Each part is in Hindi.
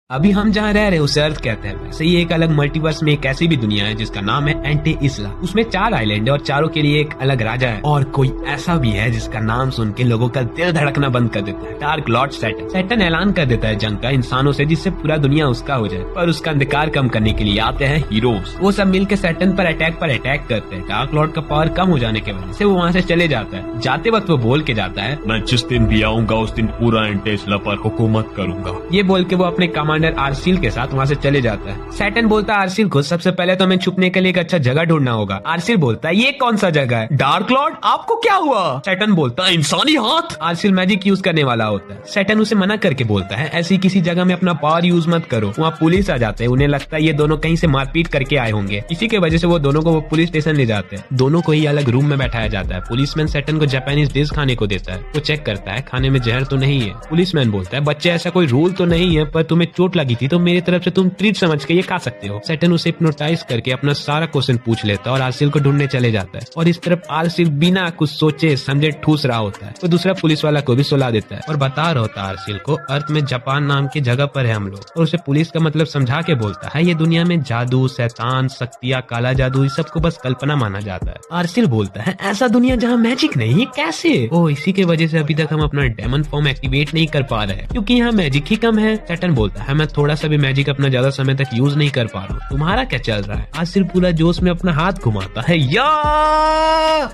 अभी हम जहाँ रह रहे उसे अर्थ कहते हैं। वैसे ही एक अलग मल्टीवर्स में एक ऐसी भी दुनिया है जिसका नाम है एंटी-इसला। उसमें 4 आइलैंड है और चारों के लिए एक अलग राजा है। और कोई ऐसा भी है जिसका नाम सुन के लोगों का दिल धड़कना बंद कर देता है, डार्क लॉर्ड सैटर्न। सैटर्न ऐलान कर देता है जंग का इंसानों से, जिससे पूरा दुनिया उसका हो जाए। पर उसका अंधकार कम करने के लिए आते हैं हीरोज। वो सब मिलकर सैटर्न पर अटैक करते हैं। डार्क लॉर्ड का पावर कम हो जाने की वजह से वो वहाँ से चले जाता है। जाते वक्त वो बोल के जाता है, मैं जिस दिन भी आऊंगा उस दिन पूरा एंटी-इसला पर हुकूमत करूंगा। ये बोल के वो अपने कमांडर आर्सिल के साथ वहाँ से चले जाता है। सैटर्न बोलता है आर्सिल को, सबसे पहले तो हमें छुपने के लिए एक अच्छा जगह ढूंढना होगा। आर्सिल बोलता है, ये कौन सा जगह है? डार्क लॉर्ड आपको क्या हुआ? सैटर्न बोलता है, इंसानी हाथ। आर्सिल मैजिक यूज करने वाला होता है। सैटर्न उसे मना करके बोलता है, ऐसी किसी जगह में अपना पावर यूज मत करो। वहाँ पुलिस आ जाते हैं। उन्हें लगता है ये दोनों कहीं से मारपीट करके आए होंगे। इसी की वजह से वो दोनों को वो पुलिस स्टेशन ले जाते हैं। दोनों को ही अलग रूम में बैठाया जाता है। पुलिसमैन सैटर्न को जापानीज डिश खाने को देता है। वो चेक करता है खाने में जहर तो नहीं है। पुलिसमैन बोलता है, बच्चे ऐसा कोई रूल तो नहीं है, पर तुम्हें चोट लगी थी तो मेरी तरफ से तुम ट्रीट समझ के ये खा सकते हो। सैटर्न उसे हिप्नोटाइज करके अपना सारा क्वेश्चन पूछ लेता है और आर्सिल को ढूंढने चले जाता है। और इस तरफ आर्सिल बिना कुछ सोचे समझे ठूस रहा होता है। वो दूसरा पुलिस वाला को भी सुला देता है और बता रहा होता है आर्सिल को, अर्थ में जापान नाम की जगह पर है हम लोग। और उसे पुलिस का मतलब समझा के बोलता है, ये दुनिया में जादू, शैतान, शक्तियाँ, काला जादू, इस सब को बस कल्पना माना जाता है। आर्सिल बोलता है, ऐसा दुनिया जहाँ मैजिक नहीं है कैसे? ओ, इसी के वजह से अभी तक हम अपना डेमन फॉर्म एक्टिवेट नहीं कर पा रहे हैं, क्योंकि यहाँ मैजिक ही कम है। सैटर्न बोलता है, मैं थोड़ा सा भी मैजिक अपना ज्यादा समय तक यूज नहीं कर पा रहा हूँ। तुम्हारा क्या चल रहा है? आसिर पूरा जोश में अपना हाथ घुमाता है, या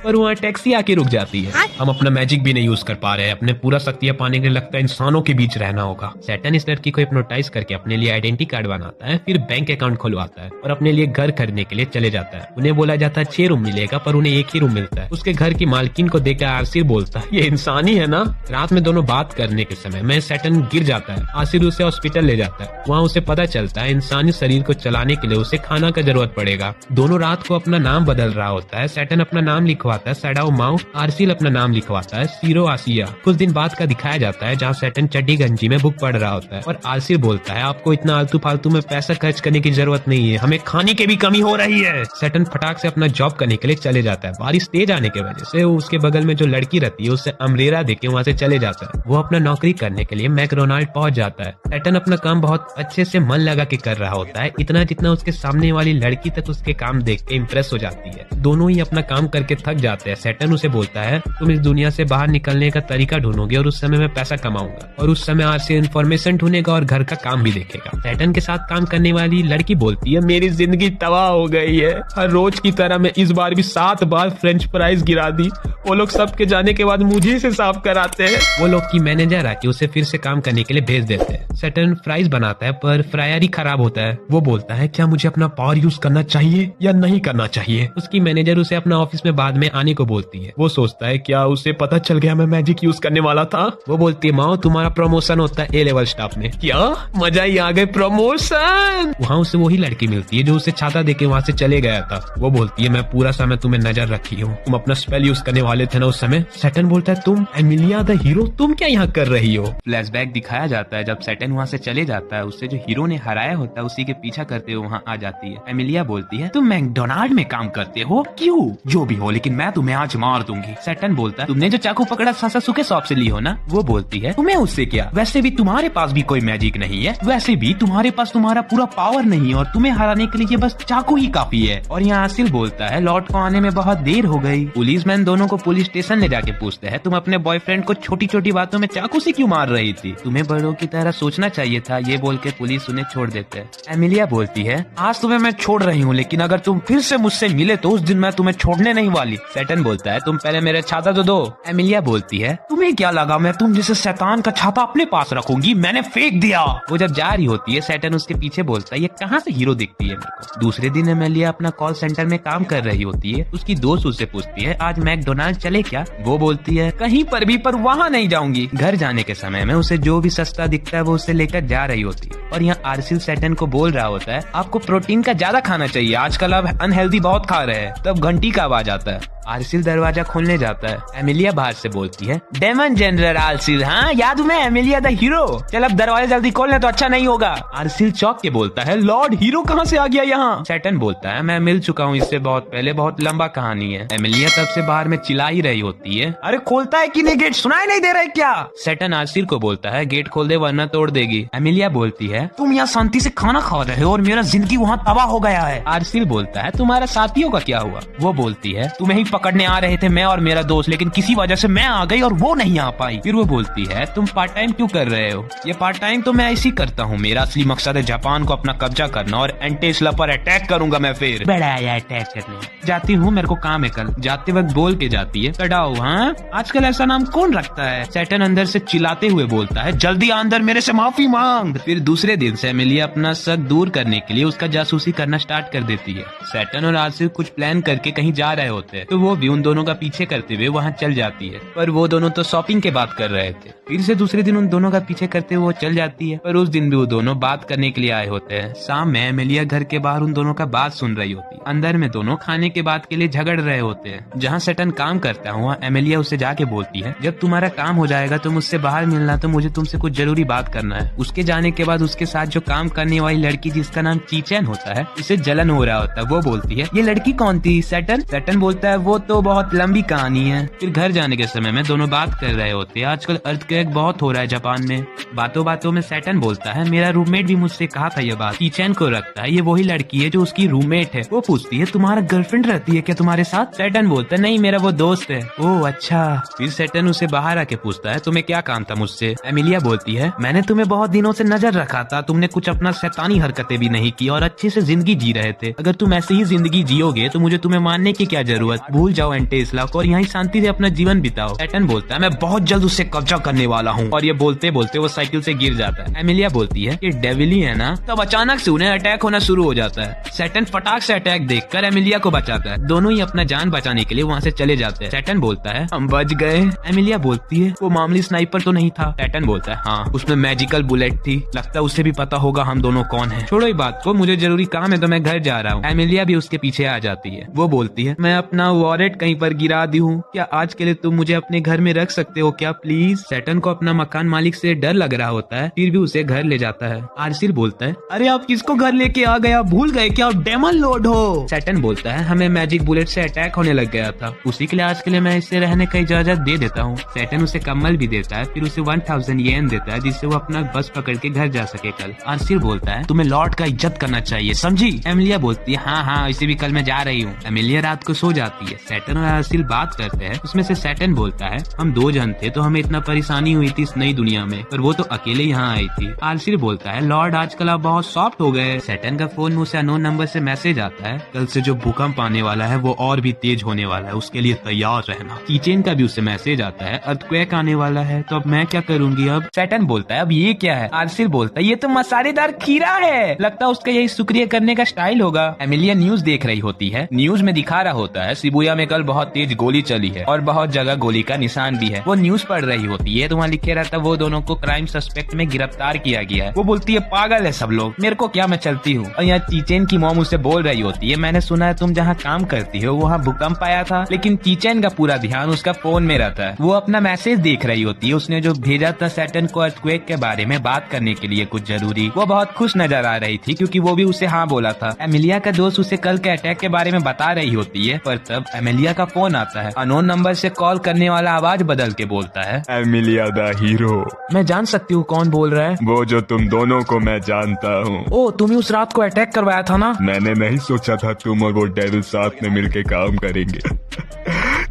पर वहाँ टैक्सी आके रुक जाती है। हम अपना मैजिक भी नहीं यूज कर पा रहे हैं। अपने पूरा शक्तियाँ पाने के लिए लगता है इंसानों के बीच रहना होगा। सैटर्न इस लड़की को हिप्नोटाइज करके अपने लिए आइडेंटिटी कार्ड बनाता है, फिर बैंक अकाउंट खुलवाता है और अपने लिए घर खरीदने के लिए चले जाता है। उन्हें बोला जाता है 6 रूम मिलेगा, पर उन्हें 1 ही रूम मिलता है। उसके घर की मालकिन को देखकर आसिर बोलता है, ये इंसानी है ना? रात में दोनों बात करने के समय में सैटर्न गिर जाता है। आसिर उसे हॉस्पिटल ले जाता है। वहाँ उसे पता चलता है इंसानी शरीर को चलाने के लिए उसे खाना का जरूरत पड़ेगा। दोनों रात को अपना नाम बदल रहा होता है। सैटर्न अपना नाम लिखवाता है सैडाओ माउ, आर्सिल अपना नाम लिखवाता है सीरो आसिया। कुछ दिन बाद का दिखाया जाता है जहाँ सैटर्न चड्डी गंजी में बुक पढ़ रहा होता है और आर्सिल बोलता है, आपको इतना आलतू फालतू में पैसा खर्च करने की जरूरत नहीं है, हमें खाने की भी कमी हो रही है। सैटर्न फटाक से अपना जॉब करने के लिए चले जाता है। बारिश तेज आने की वजह से उसके बगल में जो लड़की रहती है उससे अम्ब्रेला देके वहाँ से चले जाता है। वो अपना नौकरी करने के लिए मैकडोनाल्ड पहुंच जाता है। सैटर्न अपना काम बहुत अच्छे से मन लगा के कर रहा होता है, इतना जितना उसके सामने वाली लड़की तक उसके काम देख के इम्प्रेस हो जाती है। दोनों ही अपना काम करके थक जाते हैं। सैटर्न उसे बोलता है, तुम इस दुनिया से बाहर निकलने का तरीका ढूंढोगे और उस समय मैं पैसा कमाऊंगा। और उस समय आर्सिल इन्फॉर्मेशन ढूंढेगा और घर का काम भी देखेगा। सैटर्न के साथ काम करने वाली लड़की बोलती है, मेरी जिंदगी तबाह हो गई है। हर रोज की तरह मैं इस बार भी 7 बार फ्रेंच फ्राइज गिरा दी। वो लोग सबके जाने के बाद मुझे से साफ कराते हैं। वो लोग की मैनेजर आके उसे फिर से काम करने के लिए भेज देते हैं। सैटर्न फ्राइज बनाता है पर फ्रायर ही खराब होता है। वो बोलता है, क्या मुझे अपना पावर यूज करना चाहिए या नहीं करना चाहिए? उसकी मैनेजर उसे अपना ऑफिस में बाद में आने को बोलती है। वो सोचता है, क्या उसे पता चल गया मैं मैजिक यूज करने वाला था? वो बोलती है, माओ तुम्हारा प्रमोशन होता है A लेवल स्टाफ में। क्या मजा ही आ गए, प्रमोशन। वहाँ उसे वही लड़की मिलती है जो उसे छाता देके वहाँ से चले गया था। वो बोलती है, मैं पूरा समय तुम्हें नजर रखी हूँ, तुम अपना स्पेल यूज करने वाले थे ना उस समय। सैटर्न बोलता है, तुम एमिलिया द हीरो, तुम क्या यहाँ कर रही हो? फ्लैशबैक दिखाया जाता है जब सैटर्न वहाँ से चले जाता है। उससे जो हीरो ने हराया होता है उसी के पीछा करते हुए वहाँ आ जाती है। एमिलिया बोलती है, तुम मैकडोनाल्ड में काम करते हो? क्यों? जो भी हो, लेकिन मैं तुम्हें आज मार दूंगी। सैटर्न बोलता है, तुमने जो चाकू पकड़ा सासासुके शॉप से ली हो ना? वो बोलती है, तुम्हें उससे क्या? वैसे भी तुम्हारे पास भी कोई मैजिक नहीं है, वैसे भी तुम्हारे पास तुम्हारा पूरा पावर नहीं है और तुम्हें हराने के लिए बस चाकू ही काफी है। और यहाँ आसिल बोलता है, लॉर्ड को आने में बहुत देर हो गई। पुलिसमैन दोनों को पुलिस स्टेशन ले जाके पूछते हैं, तुम अपने बॉयफ्रेंड को छोटी छोटी बातों में चाकू से क्यों मार रही थी? तुम्हें बड़ों की तरह सोचना चाहिए था। ये बोल के पुलिस उन्हें छोड़ देते हैं। एमिलिया बोलती है, आज तुम्हें मैं छोड़ रही हूँ, लेकिन अगर तुम फिर से मुझसे मिले तो उस दिन मैं तुम्हें छोड़ने नहीं वाली। सैटर्न बोलता है, तुम पहले मेरे छाता तो दो। एमिलिया बोलती है, तुम्हें क्या लगा मैं तुम जैसे शैतान का छाता अपने पास रखूंगी? मैंने फेंक दिया। वो जब जा रही होती है, सैटर्न उसके पीछे बोलता है, ये कहाँ से हीरो दिखती है मेरे को? दूसरे दिन एमिलिया अपना कॉल सेंटर में काम कर रही होती है। उसकी दोस्त उससे पूछती है, आज मैकडोनाल्ड चले क्या? वो बोलती है, कहीं पर भी, पर वहाँ नहीं जाऊंगी। घर जाने के समय में उसे जो भी सस्ता दिखता है वो उसे लेकर जा रही होती है। और यहाँ आर्सिल सैटर्न को बोल रहा होता है, आपको प्रोटीन का ज्यादा खाना चाहिए, आजकल आप अनहेल्दी बहुत खा रहे हैं। तब घंटी का आवाज आता है। आर्सिल दरवाजा खोलने जाता है। एमिलिया बाहर से बोलती है, डेमन जनरल आर्सिल, हाँ याद हूँ मैं, एमिलिया द हीरो। चल अब दरवाजा जल्दी खोलने तो अच्छा नहीं होगा। आर्सिल चौंक के बोलता है, लॉर्ड हीरो कहाँ से आ गया यहाँ? सैटर्न बोलता है, मैं मिल चुका हूँ इससे बहुत पहले, बहुत लंबा कहानी है। एमिलिया तब से बाहर में चिल्ला ही रही होती है, अरे खोलता है कि नहीं गेट, सुनाई नहीं दे रहा है क्या? सैटर्न आर्सिल को बोलता है, गेट खोल दे वरना तोड़ देगी। एमिलिया बोलती है, है, तुम यहाँ शांति से खाना खा रहे हो और मेरा जिंदगी वहाँ तबाह हो गया है। आरसील बोलता है, तुम्हारा साथियों का क्या हुआ? वो बोलती है, तुम्हें ही पकड़ने आ रहे थे मैं और मेरा दोस्त, लेकिन किसी वजह से मैं आ गई और वो नहीं आ पाई। फिर वो बोलती है, तुम पार्ट टाइम क्यों कर रहे हो? ये पार्ट टाइम तो मैं ऐसे ही करता हूँ, मेरा असली मकसद है जापान को अपना कब्जा करना और एंटेस्ला पर अटैक करूंगा मैं। फिर बड़ा आया अटैक करने, जाती हूँ, मेरे को काम है कल। जाते वक्त बोल के जाती है, कटाओ हाँ, आजकल ऐसा नाम कौन रखता है? सैटर्न अंदर से चिल्लाते हुए बोलता है, जल्दी अंदर मेरे से माफी मांग। फिर दूसरे दिन से एमिलिया अपना शक दूर करने के लिए उसका जासूसी करना स्टार्ट कर देती है। सैटर्न और आरसील कुछ प्लान करके कहीं जा रहे होते हैं, तो वो भी उन दोनों का पीछे करते हुए वहाँ चल जाती है, पर वो दोनों तो शॉपिंग के बात कर रहे थे। फिर से दूसरे दिन उन दोनों का पीछे करते हुए वो चल जाती है, पर उस दिन भी वो दोनों बात करने के लिए आए होते हैं। शाम में एमिलिया घर के बाहर उन दोनों का बात सुन रही होती है। अंदर में दोनों खाने के बात के लिए झगड़ रहे होते हैं। जहाँ सैटर्न काम करता है वहाँ एमिलिया उसे जाके बोलती है, जब तुम्हारा काम हो जाएगा तो मुझसे बाहर मिलना, तो मुझे तुमसे कुछ जरूरी बात करना है। उसके जाने के बाद उसके साथ जो काम करने वाली लड़की जिसका नाम चीचेन होता है, उसे जलन हो रहा होता है। वो बोलती है, ये लड़की कौन थी सैटर्न? सैटर्न बोलता है, वो तो बहुत लंबी कहानी है। फिर घर जाने के समय में दोनों बात कर रहे होते हैं। आजकल अर्थक्वेक बहुत हो रहा है जापान में। बातों बातों में सैटर्न बोलता है, मेरा रूममेट भी मुझसे कहा था ये बात। चीचेन को रखता है ये वही लड़की है जो उसकी रूममेट है। वो पूछती है, तुम्हारा गर्लफ्रेंड रहती है क्या तुम्हारे साथ? सैटर्न बोलता है, नहीं, मेरा वो दोस्त है। ओह अच्छा। फिर सैटर्न उसे बाहर आके पूछता है, तुम्हें क्या काम था मुझसे? एमिलिया बोलती है, मैंने तुम्हें बहुत दिनों से नजर रखा था, तुमने कुछ अपना शैतानी हरकतें भी नहीं की और अच्छे से जिंदगी जी रहे थे। अगर तुम ऐसे ही जिंदगी जियोगे तो मुझे तुम्हें मानने की क्या जरूरत? भूल जाओ एंटेस्ला को और यहाँ शांति से अपना जीवन बिताओ। सैटर्न बोलता है, मैं बहुत जल्द उससे कब्जा करने वाला हूँ। और ये बोलते बोलते वो साइकिल से गिर जाता है। एमिलिया बोलती है, ये डेविल ही है ना? तब अचानक से उन्हें अटैक होना शुरू हो जाता है। सैटर्न फटाक से अटैक देखकर एमिलिया को बचाता है। दोनों ही अपना जान बचाने के लिए वहाँ से चले जाते हैं। सैटर्न बोलता है, हम बच गए। एमिलिया बोलती है, वो मामूली स्नाइपर तो नहीं था? सैटर्न बोलता है, हाँ, उसमें मैजिकल बुलेट थी, लगता है उसे भी पता होगा हम दोनों कौन हैं। छोड़ो ये बात को, मुझे जरूरी काम है तो मैं घर जा रहा हूँ। एमिलिया भी उसके पीछे आ जाती है। वो बोलती है, मैं अपना वॉलेट कहीं पर गिरा दी हूँ, क्या आज के लिए तुम मुझे अपने घर में रख सकते हो क्या प्लीज? सैटर्न को अपना मकान मालिक से डर लग रहा होता है, फिर भी उसे घर ले जाता है। आरसील बोलता है, अरे आप किसको घर लेके आ गया? भूल गए क्या आप डेमन लॉर्ड हो? सैटर्न बोलता है, हमें मैजिक बुलेट से अटैक होने लग गया था, उसी के लिए आज के लिए मैं इससे रहने का इजाजत दे देता हूँ। सैटर्न उसे कम्बल भी देता है, फिर उसे 1000 येन देता है जिससे वो अपना बस पकड़ के घर जा सके कल। आरसील बोलता है, तुम्हें लॉर्ड का इज्जत करना चाहिए, समझी? एमिलिया बोलती है, हाँ हाँ, इसे भी कल मैं जा रही हूँ। एमिलिया रात को सो जाती है। सैटर्न और आरसील बात करते हैं। उसमें से सैटर्न बोलता है, हम 2 जन थे तो हमें इतना परेशानी हुई थी इस नई दुनिया में, पर वो तो अकेले यहाँ आई थी। आरसील बोलता है, लॉर्ड आजकल आप बहुत सॉफ्ट हो गए। सैटर्न का फोन में उसे अननोन नंबर से मैसेज आता है, कल से जो भूकंप आने वाला है वो और भी तेज होने वाला है, उसके लिए तैयार रहना। चीचेन का भी उससे मैसेज आता है, अर्थक्वेक आने वाला है, तो अब मैं क्या करूंगी अब? सैटर्न बोलता है, अब ये क्या है? आरसील बोलता है, ये तो मसालेदार खीरा है, लगता है उसका यही शुक्रिया करने का स्टाइल होगा। एमिलिया न्यूज देख रही होती है। न्यूज में दिखा रहा होता है, शिबुया में कल बहुत तेज गोली चली है और बहुत जगह गोली का निशान भी है। वो न्यूज पढ़ रही होती है तो वहाँ लिखे रहता है, वो दोनों को क्राइम सस्पेक्ट में गिरफ्तार किया गया है। वो बोलती है, पागल है सब लोग, मेरे को क्या, मैं चलती हूँ। और यहाँ चीचेन की मॉम उसे बोल रही होती है, मैंने सुना है तुम जहाँ काम करती हो वहाँ भूकंप आया था। लेकिन चीचेन का पूरा ध्यान उसका फोन में रहता है। वो अपना मैसेज देख रही होती है, उसने जो भेजा था सैटर्न को अर्थक्वेक के बारे में बात करने के लिए कुछ जरूरी। वो बहुत खुश नजर आ रही थी क्योंकि वो भी उसे हाँ बोला था। एमिलिया का दोस्त उसे कल के अटैक के बारे में बता रही होती है, पर तब एमिलिया का फोन आता है। अननोन नंबर से कॉल करने वाला आवाज बदल के बोलता है, एमिलिया द हीरो। मैं जान सकती हूँ कौन बोल रहा है? वो जो तुम दोनों को मैं जानता हूँ। ओ, तुम्हें उस रात को अटैक करवाया था ना? मैंने नहीं सोचा था तुम और वो डेविल साथ में मिलके काम करेंगे।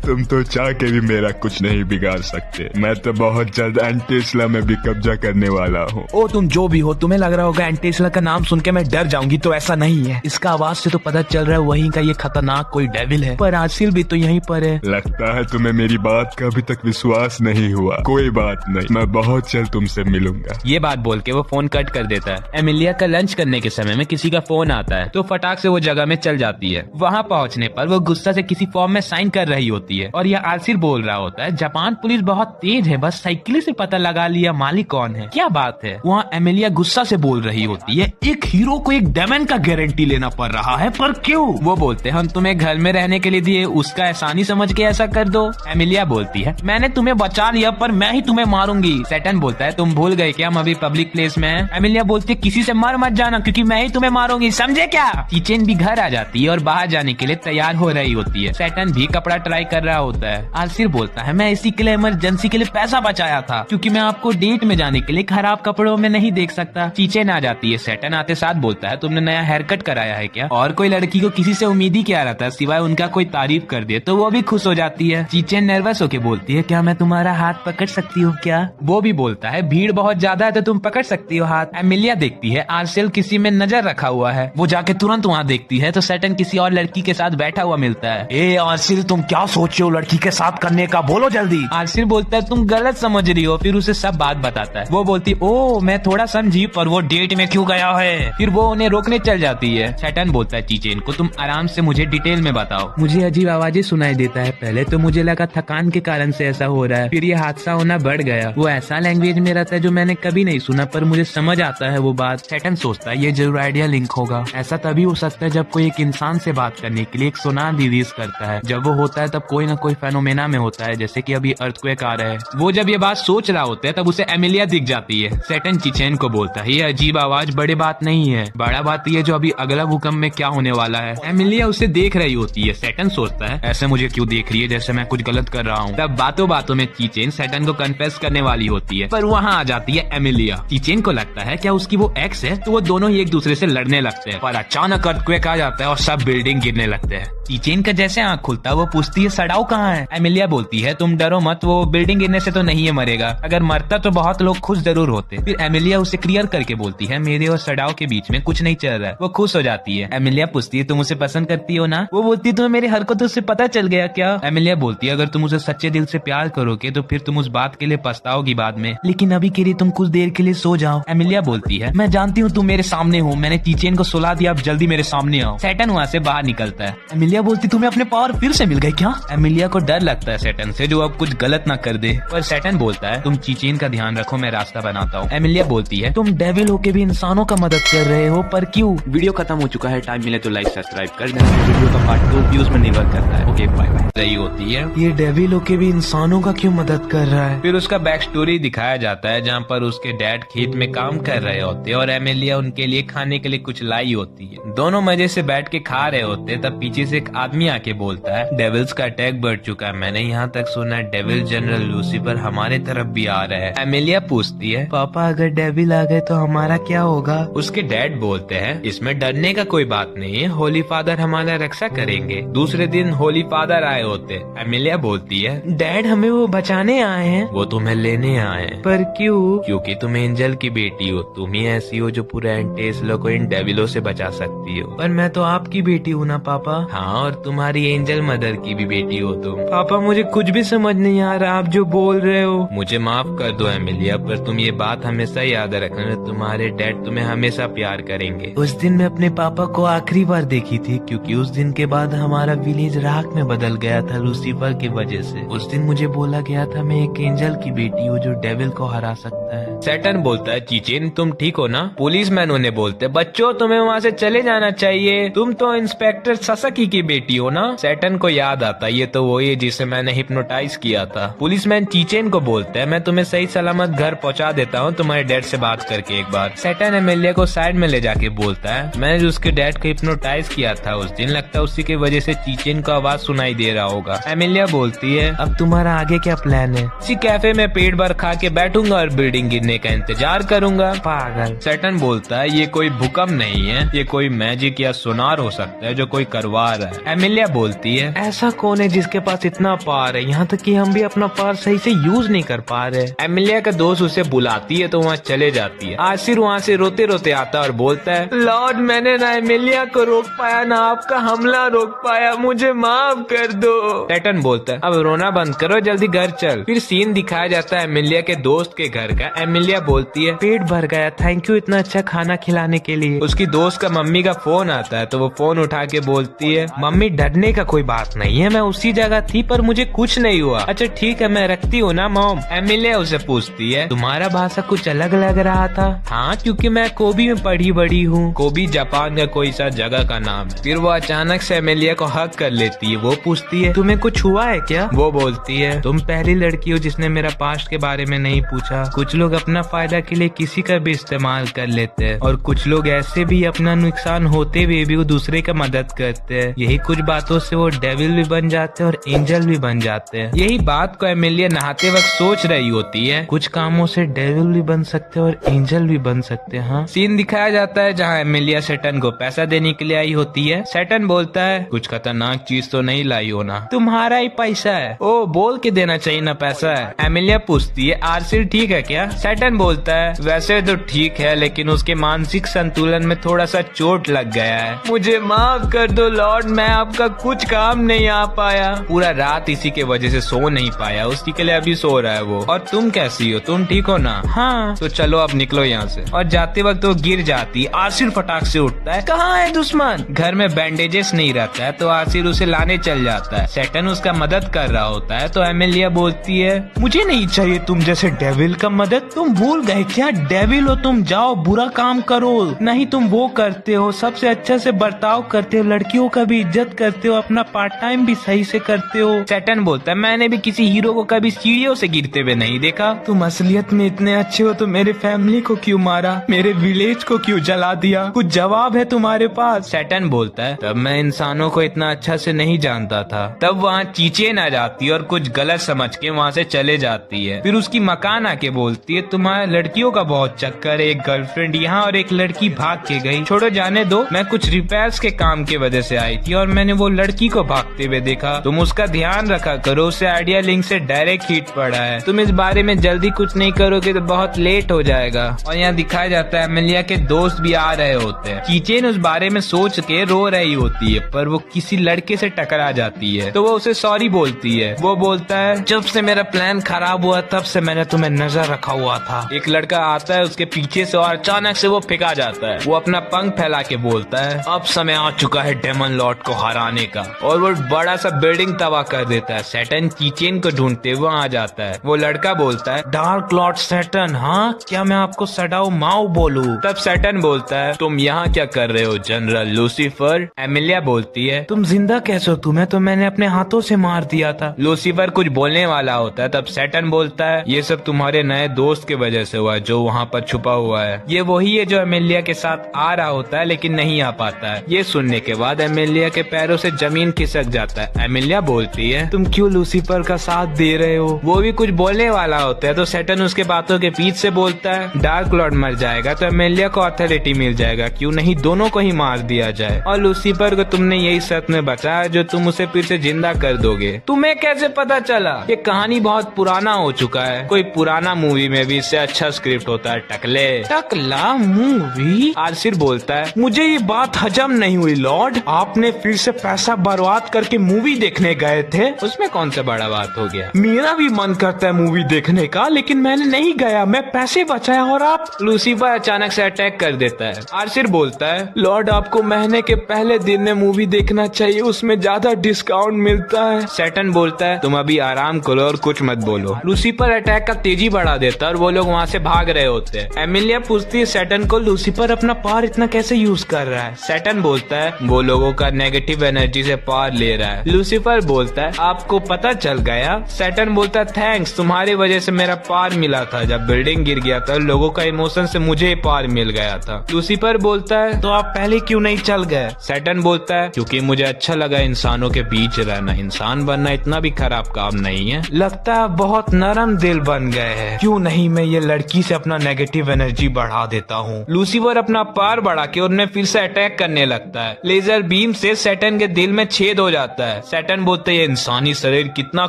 तुम तो चाह के भी मेरा कुछ नहीं बिगाड़ सकते। मैं तो बहुत जल्द एंटेस्ला में भी कब्जा करने वाला हूँ। ओ, तुम जो भी हो, तुम्हें लग रहा होगा एंटेस्ला का नाम सुन के मैं डर जाऊंगी, तो ऐसा नहीं है। इसका आवाज से तो पता चल रहा है वहीं का ये खतरनाक कोई डेविल है। पर आरसील भी तो यहीं पर है। लगता है तुम्हें मेरी बात का अभी तक विश्वास नहीं हुआ। कोई बात नहीं, मैं बहुत जल्द तुमसे मिलूंगा। ये बात बोल के वो फोन कट कर देता है। एमिलिया का लंच करने के समय में किसी का फोन आता है तो फटाक से वो जगह में चल जाती है। वहाँ पहुँचने पर वो गुस्सा से किसी फॉर्म में साइन कर रही होती है और यह आरसील बोल रहा होता है, जापान पुलिस बहुत तेज है, बस साइकिल से पता लगा लिया मालिक कौन है। क्या बात है? वहाँ एमिलिया गुस्सा से बोल रही होती है, एक हीरो को एक डेमन का गारंटी लेना पड़ रहा है, पर क्यों? वो बोलते, हम तुम्हें घर में रहने के लिए दिए, उसका एहसानी समझ के ऐसा कर दो। एमिलिया बोलती है, मैंने तुम्हें बचा लिया पर मैं ही तुम्हें मारूंगी। सैटर्न बोलता है, तुम भूल गए क्या हम अभी पब्लिक प्लेस में हैं? एमिलिया बोलती है, किसी से मर मत जाना क्योंकि मैं ही तुम्हें मारूंगी, समझे क्या? चीचेन भी घर आ जाती है और बाहर जाने के लिए तैयार हो रही होती है। सैटर्न भी कपड़ा ट्राई कर कर रहा होता है। आसिर बोलता है मैं इसी के लिए इमरजेंसी के लिए पैसा बचाया था क्योंकि मैं आपको डेट में जाने के लिए खराब कपड़ों में नहीं देख सकता। चीचेन आ जाती है। सैटर्न आते साथ बोलता है तुमने नया हेयर कट कराया है क्या? और कोई लड़की को किसी से उम्मीद ही क्या रहता है सिवाय उनका कोई तारीफ कर दे तो वो भी खुश हो जाती है। चीचेन नर्वस होके बोलती है क्या मैं तुम्हारा हाथ पकड़ सकती हूँ क्या? वो भी बोलता है भीड़ बहुत ज्यादा है तो तुम पकड़ सकती हो हाथ। एमिलिया देखती है आर्सेल किसी में नजर रखा हुआ है। वो जाके तुरंत वहाँ देखती है तो सैटर्न किसी और लड़की के साथ बैठा हुआ मिलता है। ए आर्सिल तुम क्या सोच रहे हो लड़की के साथ करने का, बोलो जल्दी। आर्सिल बोलता है तुम गलत समझ रही हो। फिर उसे सब बात बताता है। वो बोलती ओ मैं थोड़ा समझी पर वो डेट में क्यों गया है। फिर वो उन्हें रोकने चल जाती है। सैटर्न बोलता है चीचेन को तुम आराम से मुझे डिटेल में बताओ। मुझे अजीब आवाजें सुनाई देता है। पहले तो मुझे लगा थकान के कारण से ऐसा हो रहा है, फिर ये हादसा होना बढ़ गया। वो ऐसा लैंग्वेज में रहता है जो मैंने कभी नहीं सुना पर मुझे समझ आता है वो बात। सैटर्न सोचता है ये जरूर आइडिया लिंक होगा। ऐसा तभी हो सकता है जब कोई एक इंसान से बात करने के लिए एक सोनार रिलीज करता है। जब वो होता है तब कोई ना कोई फेनोमेना में होता है जैसे कि अभी अर्थक्वेक आ रहा है। वो जब ये बात सोच रहा होता है तब उसे एमिलिया दिख जाती है। सैटर्न चीचेन को बोलता है ये अजीब आवाज बड़ी बात नहीं है, बड़ा बात ये जो अभी अगला भूकंप में क्या होने वाला है। एमिलिया उसे देख रही होती है। सैटर्न सोचता है ऐसे मुझे क्यों देख रही है जैसे मैं कुछ गलत कर रहा हूँ। तब बातों बातों में चीचेन सैटर्न को कन्फेस करने वाली होती है पर वहाँ आ जाती है एमिलिया। चीचेन को लगता है क्या उसकी वो एक्स है तो वो दोनों ही एक दूसरे से लड़ने लगते हैं पर अचानक अर्थक्वेक आ जाता है और सब बिल्डिंग गिरने लगते हैं। चीचेन का जैसे आँख खुलता है वो पूछती है सड़ाऊ कहाँ है? एमिलिया बोलती है तुम डरो मत, वो बिल्डिंग गिरने से तो नहीं है मरेगा, अगर मरता तो बहुत लोग खुश जरूर होते। फिर एमिलिया उसे क्लियर करके बोलती है मेरे और सड़ाऊ के बीच में कुछ नहीं चल रहा है। वो खुश हो जाती है। एमिलिया पूछती है तुम उसे पसंद करती हो ना? वो बोलती है तुम्हें मेरी हरकतों से पता चल गया क्या? एमिलिया बोलती है अगर तुम उसे सच्चे दिल से प्यार करोगे तो फिर तुम उस बात के लिए पछताओगी बाद में, लेकिन अभी के लिए तुम कुछ देर के लिए सो जाओ। एमिलिया बोलती है मैं जानती हूँ तुम मेरे सामने हो, मैंने चीचेन को सुला दिया, अब जल्दी मेरे सामने आओ। सैटर्न वहाँ से बाहर निकलता है। एमिलिया बोलती तुम्हें अपने पावर फिर से मिल गए क्या? एमिलिया को डर लगता है सैटर्न से जो अब कुछ गलत ना कर दे, पर सैटर्न बोलता है तुम चीचेन का ध्यान रखो, मैं रास्ता बनाता हूँ। एमिलिया बोलती है तुम डेविल होके भी इंसानों का मदद कर रहे हो पर क्यों? वीडियो खत्म हो चुका है, टाइम मिले तो लाइक सब्सक्राइब कर देना। वीडियो का पार्ट 2 व्यूज में निर्भर करता है। Okay bye bye. रही होती है ये डेविल होके भी इंसानों का क्यों मदद कर रहा है। फिर उसका बैक स्टोरी दिखाया जाता है जहाँ पर उसके डैड खेत में काम कर रहे होते और एमिलिया उनके लिए खाने के लिए कुछ लाई होती है। दोनों मजे से बैठ के खा रहे होते तब पीछे से एक आदमी आके बोलता है डेविल्स का अटैक बढ़ चुका है, मैंने यहाँ तक सुना है डेविल जनरल लूसीफर हमारे तरफ भी आ रहा है। एमिलिया पूछती है पापा अगर डेविल आ गए तो हमारा क्या होगा? उसके डैड बोलते हैं इसमें डरने का कोई बात नहीं है, होली फादर हमारा रक्षा करेंगे। दूसरे दिन होली फादर आए होते। एमिलिया बोलती है डैड हमें वो बचाने आए हैं। वो तुम्हें लेने आए हैं। पर क्यों? क्योंकि तुम एंजल की बेटी हो, तुम ही ऐसी हो जो पूरे एंटेस्लो को इन डेविलों से बचा सकती हो। पर मैं तो आपकी बेटी हूँ ना पापा। हाँ और तुम्हारी एंजल मदर की भी बेटी हो तुम। पापा मुझे कुछ भी समझ नहीं आ रहा आप जो बोल रहे हो। मुझे माफ कर दो एमिलिया पर तुम ये बात हमेशा याद रखना, तुम्हारे डैड तुम्हें हमेशा प्यार करेंगे। उस दिन मैं अपने पापा को आखिरी बार देखी थी क्योंकि उस दिन के बाद हमारा विलेज राख में बदल गया था लूसीफर की वजह से। उस दिन मुझे बोला गया था मैं एक एंजल की बेटी हूँ जो डेविल को हरा सकता है। सैटर्न बोलता है चीचेन तुम ठीक हो ना? पुलिसमैन उन्हें बोलते बच्चों तुम्हें वहाँ से चले जाना चाहिए, तुम तो इंस्पेक्टर ससाकी की बेटी हो ना? सैटर्न को याद आता ये तो वही है जिसे मैंने हिप्नोटाइज किया था। पुलिसमैन चीचेन को बोलता है मैं तुम्हें सही सलामत घर पहुँचा देता हूँ तुम्हारे डैड से बात करके एक बार। सैटर्न एमिलिया को साइड में ले जाके बोलता है मैंने जो उसके डैड को हिप्नोटाइज किया था उस दिन, लगता है उसी की वजह से चीचेन को आवाज सुनाई दे रहा होगा। एमिलिया बोलती है अब तुम्हारा आगे क्या प्लान है? इसी कैफे में पेट भर खा के बैठूंगा और बिल्डिंग गिरने का इंतजार करूंगा। पागल। सैटर्न बोलता है ये कोई भूकंप नहीं है, ये कोई मैजिक या सोनार हो सकता है जो कोई करवा रहा है। एमिलिया बोलती है ऐसा कौन है जिसके पास इतना पावर है, यहाँ तक कि हम भी अपना पावर सही से यूज नहीं कर पा रहे। एमिलिया का दोस्त उसे बुलाती है तो वहाँ चले जाती है। आसिर वहाँ से रोते रोते आता है और बोलता है लॉर्ड मैंने ना एमिलिया को रोक पाया ना आपका हमला रोक पाया, मुझे माफ कर दो। सैटर्न बोलता है अब रोना बंद करो, जल्दी घर चल। फिर सीन दिखाया जाता है एमिलिया के दोस्त के घर का। एमिलिया बोलती है पेट भर गया, थैंक यू इतना अच्छा खाना खिलाने के लिए। उसकी दोस्त का मम्मी का फोन आता है तो वो फोन उठा के बोलती है मम्मी डरने का कोई बात नहीं है, मैं उसी जगह थी पर मुझे कुछ नहीं हुआ। अच्छा ठीक है मैं रखती हूँ ना मॉम। एमिलिया उसे पूछती है तुम्हारा भाषा कुछ अलग लग रहा था? हाँ क्योंकि मैं कोबी में पढ़ी बड़ी हूँ। कोबी जापान का कोई सा जगह का नाम है। फिर वो अचानक से एमिलिया को हक कर लेती है। वो पूछती है तुम्हें कुछ हुआ है क्या? वो बोलती है तुम पहली लड़की हो जिसने मेरा पास्ट के बारे में नहीं पूछा। कुछ लोग अपने अपना फायदा के लिए किसी का भी इस्तेमाल कर लेते हैं, और कुछ लोग ऐसे भी अपना नुकसान होते हुए भी वो दूसरे का मदद करते हैं। यही कुछ बातों से वो डेविल भी बन जाते हैं और एंजल भी बन जाते हैं। यही बात को एमिलिया नहाते वक्त सोच रही होती है। कुछ कामों से डेविल भी बन सकते हैं और एंजल भी बन सकते हैं। हाँ, सीन दिखाया जाता है जहाँ एमिलिया सैटर्न को पैसा देने के लिए आई होती है। सैटर्न बोलता है कुछ खतरनाक चीज तो नहीं लाई हो ना, तुम्हारा ही पैसा है। ओ, बोल के देना चाहिए ना पैसा है। एमिलिया पूछती है आरसील ठीक है क्या? सैटर्न बोलता है वैसे तो ठीक है, लेकिन उसके मानसिक संतुलन में थोड़ा सा चोट लग गया है। मुझे माफ कर दो लॉर्ड, मैं आपका कुछ काम नहीं आ पाया। पूरा रात इसी के वजह से सो नहीं पाया, उसी के लिए अभी सो रहा है वो। और तुम कैसी हो, तुम ठीक हो ना? हाँ। तो चलो अब निकलो यहाँ से। और जाते वक्त वो गिर जाती। आसिर फटाक से उठता है, कहाँ है दुश्मन? घर में बैंडेजेस नहीं रहता है तो आसिर उसे लाने चल जाता है। सैटर्न उसका मदद कर रहा होता है तो एमिलिया बोलती है मुझे नहीं चाहिए तुम जैसे डेविल का मदद। तुम भूल गए क्या डेविल हो तुम? जाओ बुरा काम करो। नहीं, तुम वो करते हो, सबसे अच्छे से बर्ताव करते हो, लड़कियों का भी इज्जत करते हो, अपना पार्ट टाइम भी सही से करते हो। सैटर्न बोलता है मैंने भी किसी हीरो को कभी सीढ़ियों से गिरते हुए नहीं देखा। तुम असलियत में इतने अच्छे हो तो मेरे फैमिली को क्यों मारा, मेरे विलेज को क्यों जला दिया? कुछ जवाब है तुम्हारे पास? सैटर्न बोलता है तब मैं इंसानों को इतना अच्छा से नहीं जानता था। तब वहाँ चीचेन आ जाती है और कुछ गलत समझ के वहाँ से चले जाती है। फिर उसकी मकान आके बोलती है तुम्हारे लड़कियों का बहुत चक्कर है, एक गर्लफ्रेंड यहाँ और एक लड़की भाग के गई। छोड़ो जाने दो, मैं कुछ रिपेयर्स के काम की वजह से आई थी और मैंने वो लड़की को भागते हुए देखा। तुम उसका ध्यान रखा करो, उसे आइडिया लिंक से डायरेक्ट हिट पड़ा है। तुम इस बारे में जल्दी कुछ नहीं करोगे तो बहुत लेट हो जाएगा। और यहाँ दिखाया जाता है एमिलिया के दोस्त भी आ रहे होते हैं। चीचेन उस बारे में सोच के रो रही होती है पर वो किसी लड़के से टकरा जाती है तो वो उसे सॉरी बोलती है। वो बोलता है जब से मेरा प्लान खराब हुआ तब से मैंने तुम्हें नजर रखा हुआ था। एक लड़का आता है उसके पीछे से और अचानक से वो फेंका जाता है। वो अपना पंख फैला के बोलता है अब समय आ चुका है डेमन लॉर्ड को हराने का, और वो बड़ा सा बिल्डिंग तबाह कर देता है। सैटर्न चीचेन को ढूंढते हुए आ जाता है। वो लड़का बोलता है डार्क लॉर्ड सैटर्न, हाँ क्या मैं आपको सडाओ माओ बोलूं? तब सैटर्न बोलता है तुम यहाँ क्या कर रहे हो जनरल लूसीफर? एमिलिया बोलती है तुम जिंदा कैसे हो? तुम्हें तो मैंने अपने हाथों से मार दिया था। लूसीफर कुछ बोलने वाला होता है तब सैटर्न बोलता है ये सब तुम्हारे नए दोस्त की वजह से हुआ जो वहाँ पर छुपा हुआ है। ये वही है जो एमिलिया के साथ आ रहा होता है लेकिन नहीं आ पाता है। ये सुनने के बाद एमिलिया के पैरों से जमीन खिसक जाता है। एमिलिया बोलती है तुम क्यों लूसीफर का साथ दे रहे हो? वो भी कुछ बोलने वाला होता है तो सैटर्न उसके बातों के बीच से बोलता है डार्क लॉर्ड मर जाएगा तो एमिलिया को अथॉरिटी मिल जाएगा, क्यों नहीं दोनों को ही मार दिया जाए। और लूसीफर को तुमने यही शर्त में बचाया जो तुम उसे फिर से जिंदा कर दोगे। तुम्हें कैसे पता चला? ये कहानी बहुत पुराना हो चुका है, कोई पुराना मूवी में भी इससे अच्छा स्क्रिप्ट होता है। टकले टकला मूवी? आसिर बोलता है मुझे ये बात हजम नहीं हुई लॉर्ड, आपने फिर से पैसा बर्बाद करके मूवी देखने गए थे। उसमें कौन सा बड़ा बात हो गया? मेरा भी मन करता है मूवी देखने का लेकिन मैंने नहीं गया, मैं पैसे बचाया और आप? लूसीफर अचानक से अटैक कर देता है। आसिर बोलता है लॉर्ड आपको महीने के पहले दिन में मूवी देखना चाहिए, उसमें ज्यादा डिस्काउंट मिलता है। सैटर्न बोलता है तुम अभी आराम करो और कुछ मत बोलो। लूसीफर अटैक का तेजी बढ़ा देता है और वो लोग वहाँ से भाग रहे होते हैं। एमिलिया पूछती है सैटर्न को लूसीफर अपना पावर इतना कैसे यूज कर रहा है? सैटर्न बोलता है वो लोगों का नेगेटिव एनर्जी से पावर ले रहा है। लूसीफर बोलता है आपको पता चल गया? सैटर्न बोलता है थैंक्स, तुम्हारी वजह से मेरा पावर मिला था। जब बिल्डिंग गिर गया था लोगों का इमोशन से मुझे पावर मिल गया था। लूसीफर बोलता है तो आप पहले क्यों नहीं चल गए? सैटर्न बोलता है क्योंकि मुझे अच्छा लगा इंसानों के बीच रहना, इंसान बनना इतना भी खराब काम नहीं है। लगता है बहुत नरम दिल बन गए हैं, क्यों नहीं मैं ये लड़की से अपना नेगेटिव एनर्जी बढ़ा देता हूँ। लूसीफर अपना पावर बढ़ा के उनमें फिर से अटैक करने लगता है। लेजर बीम से सैटर्न के दिल में छेद हो जाता है। सैटर्न बोलते ये इंसानी शरीर कितना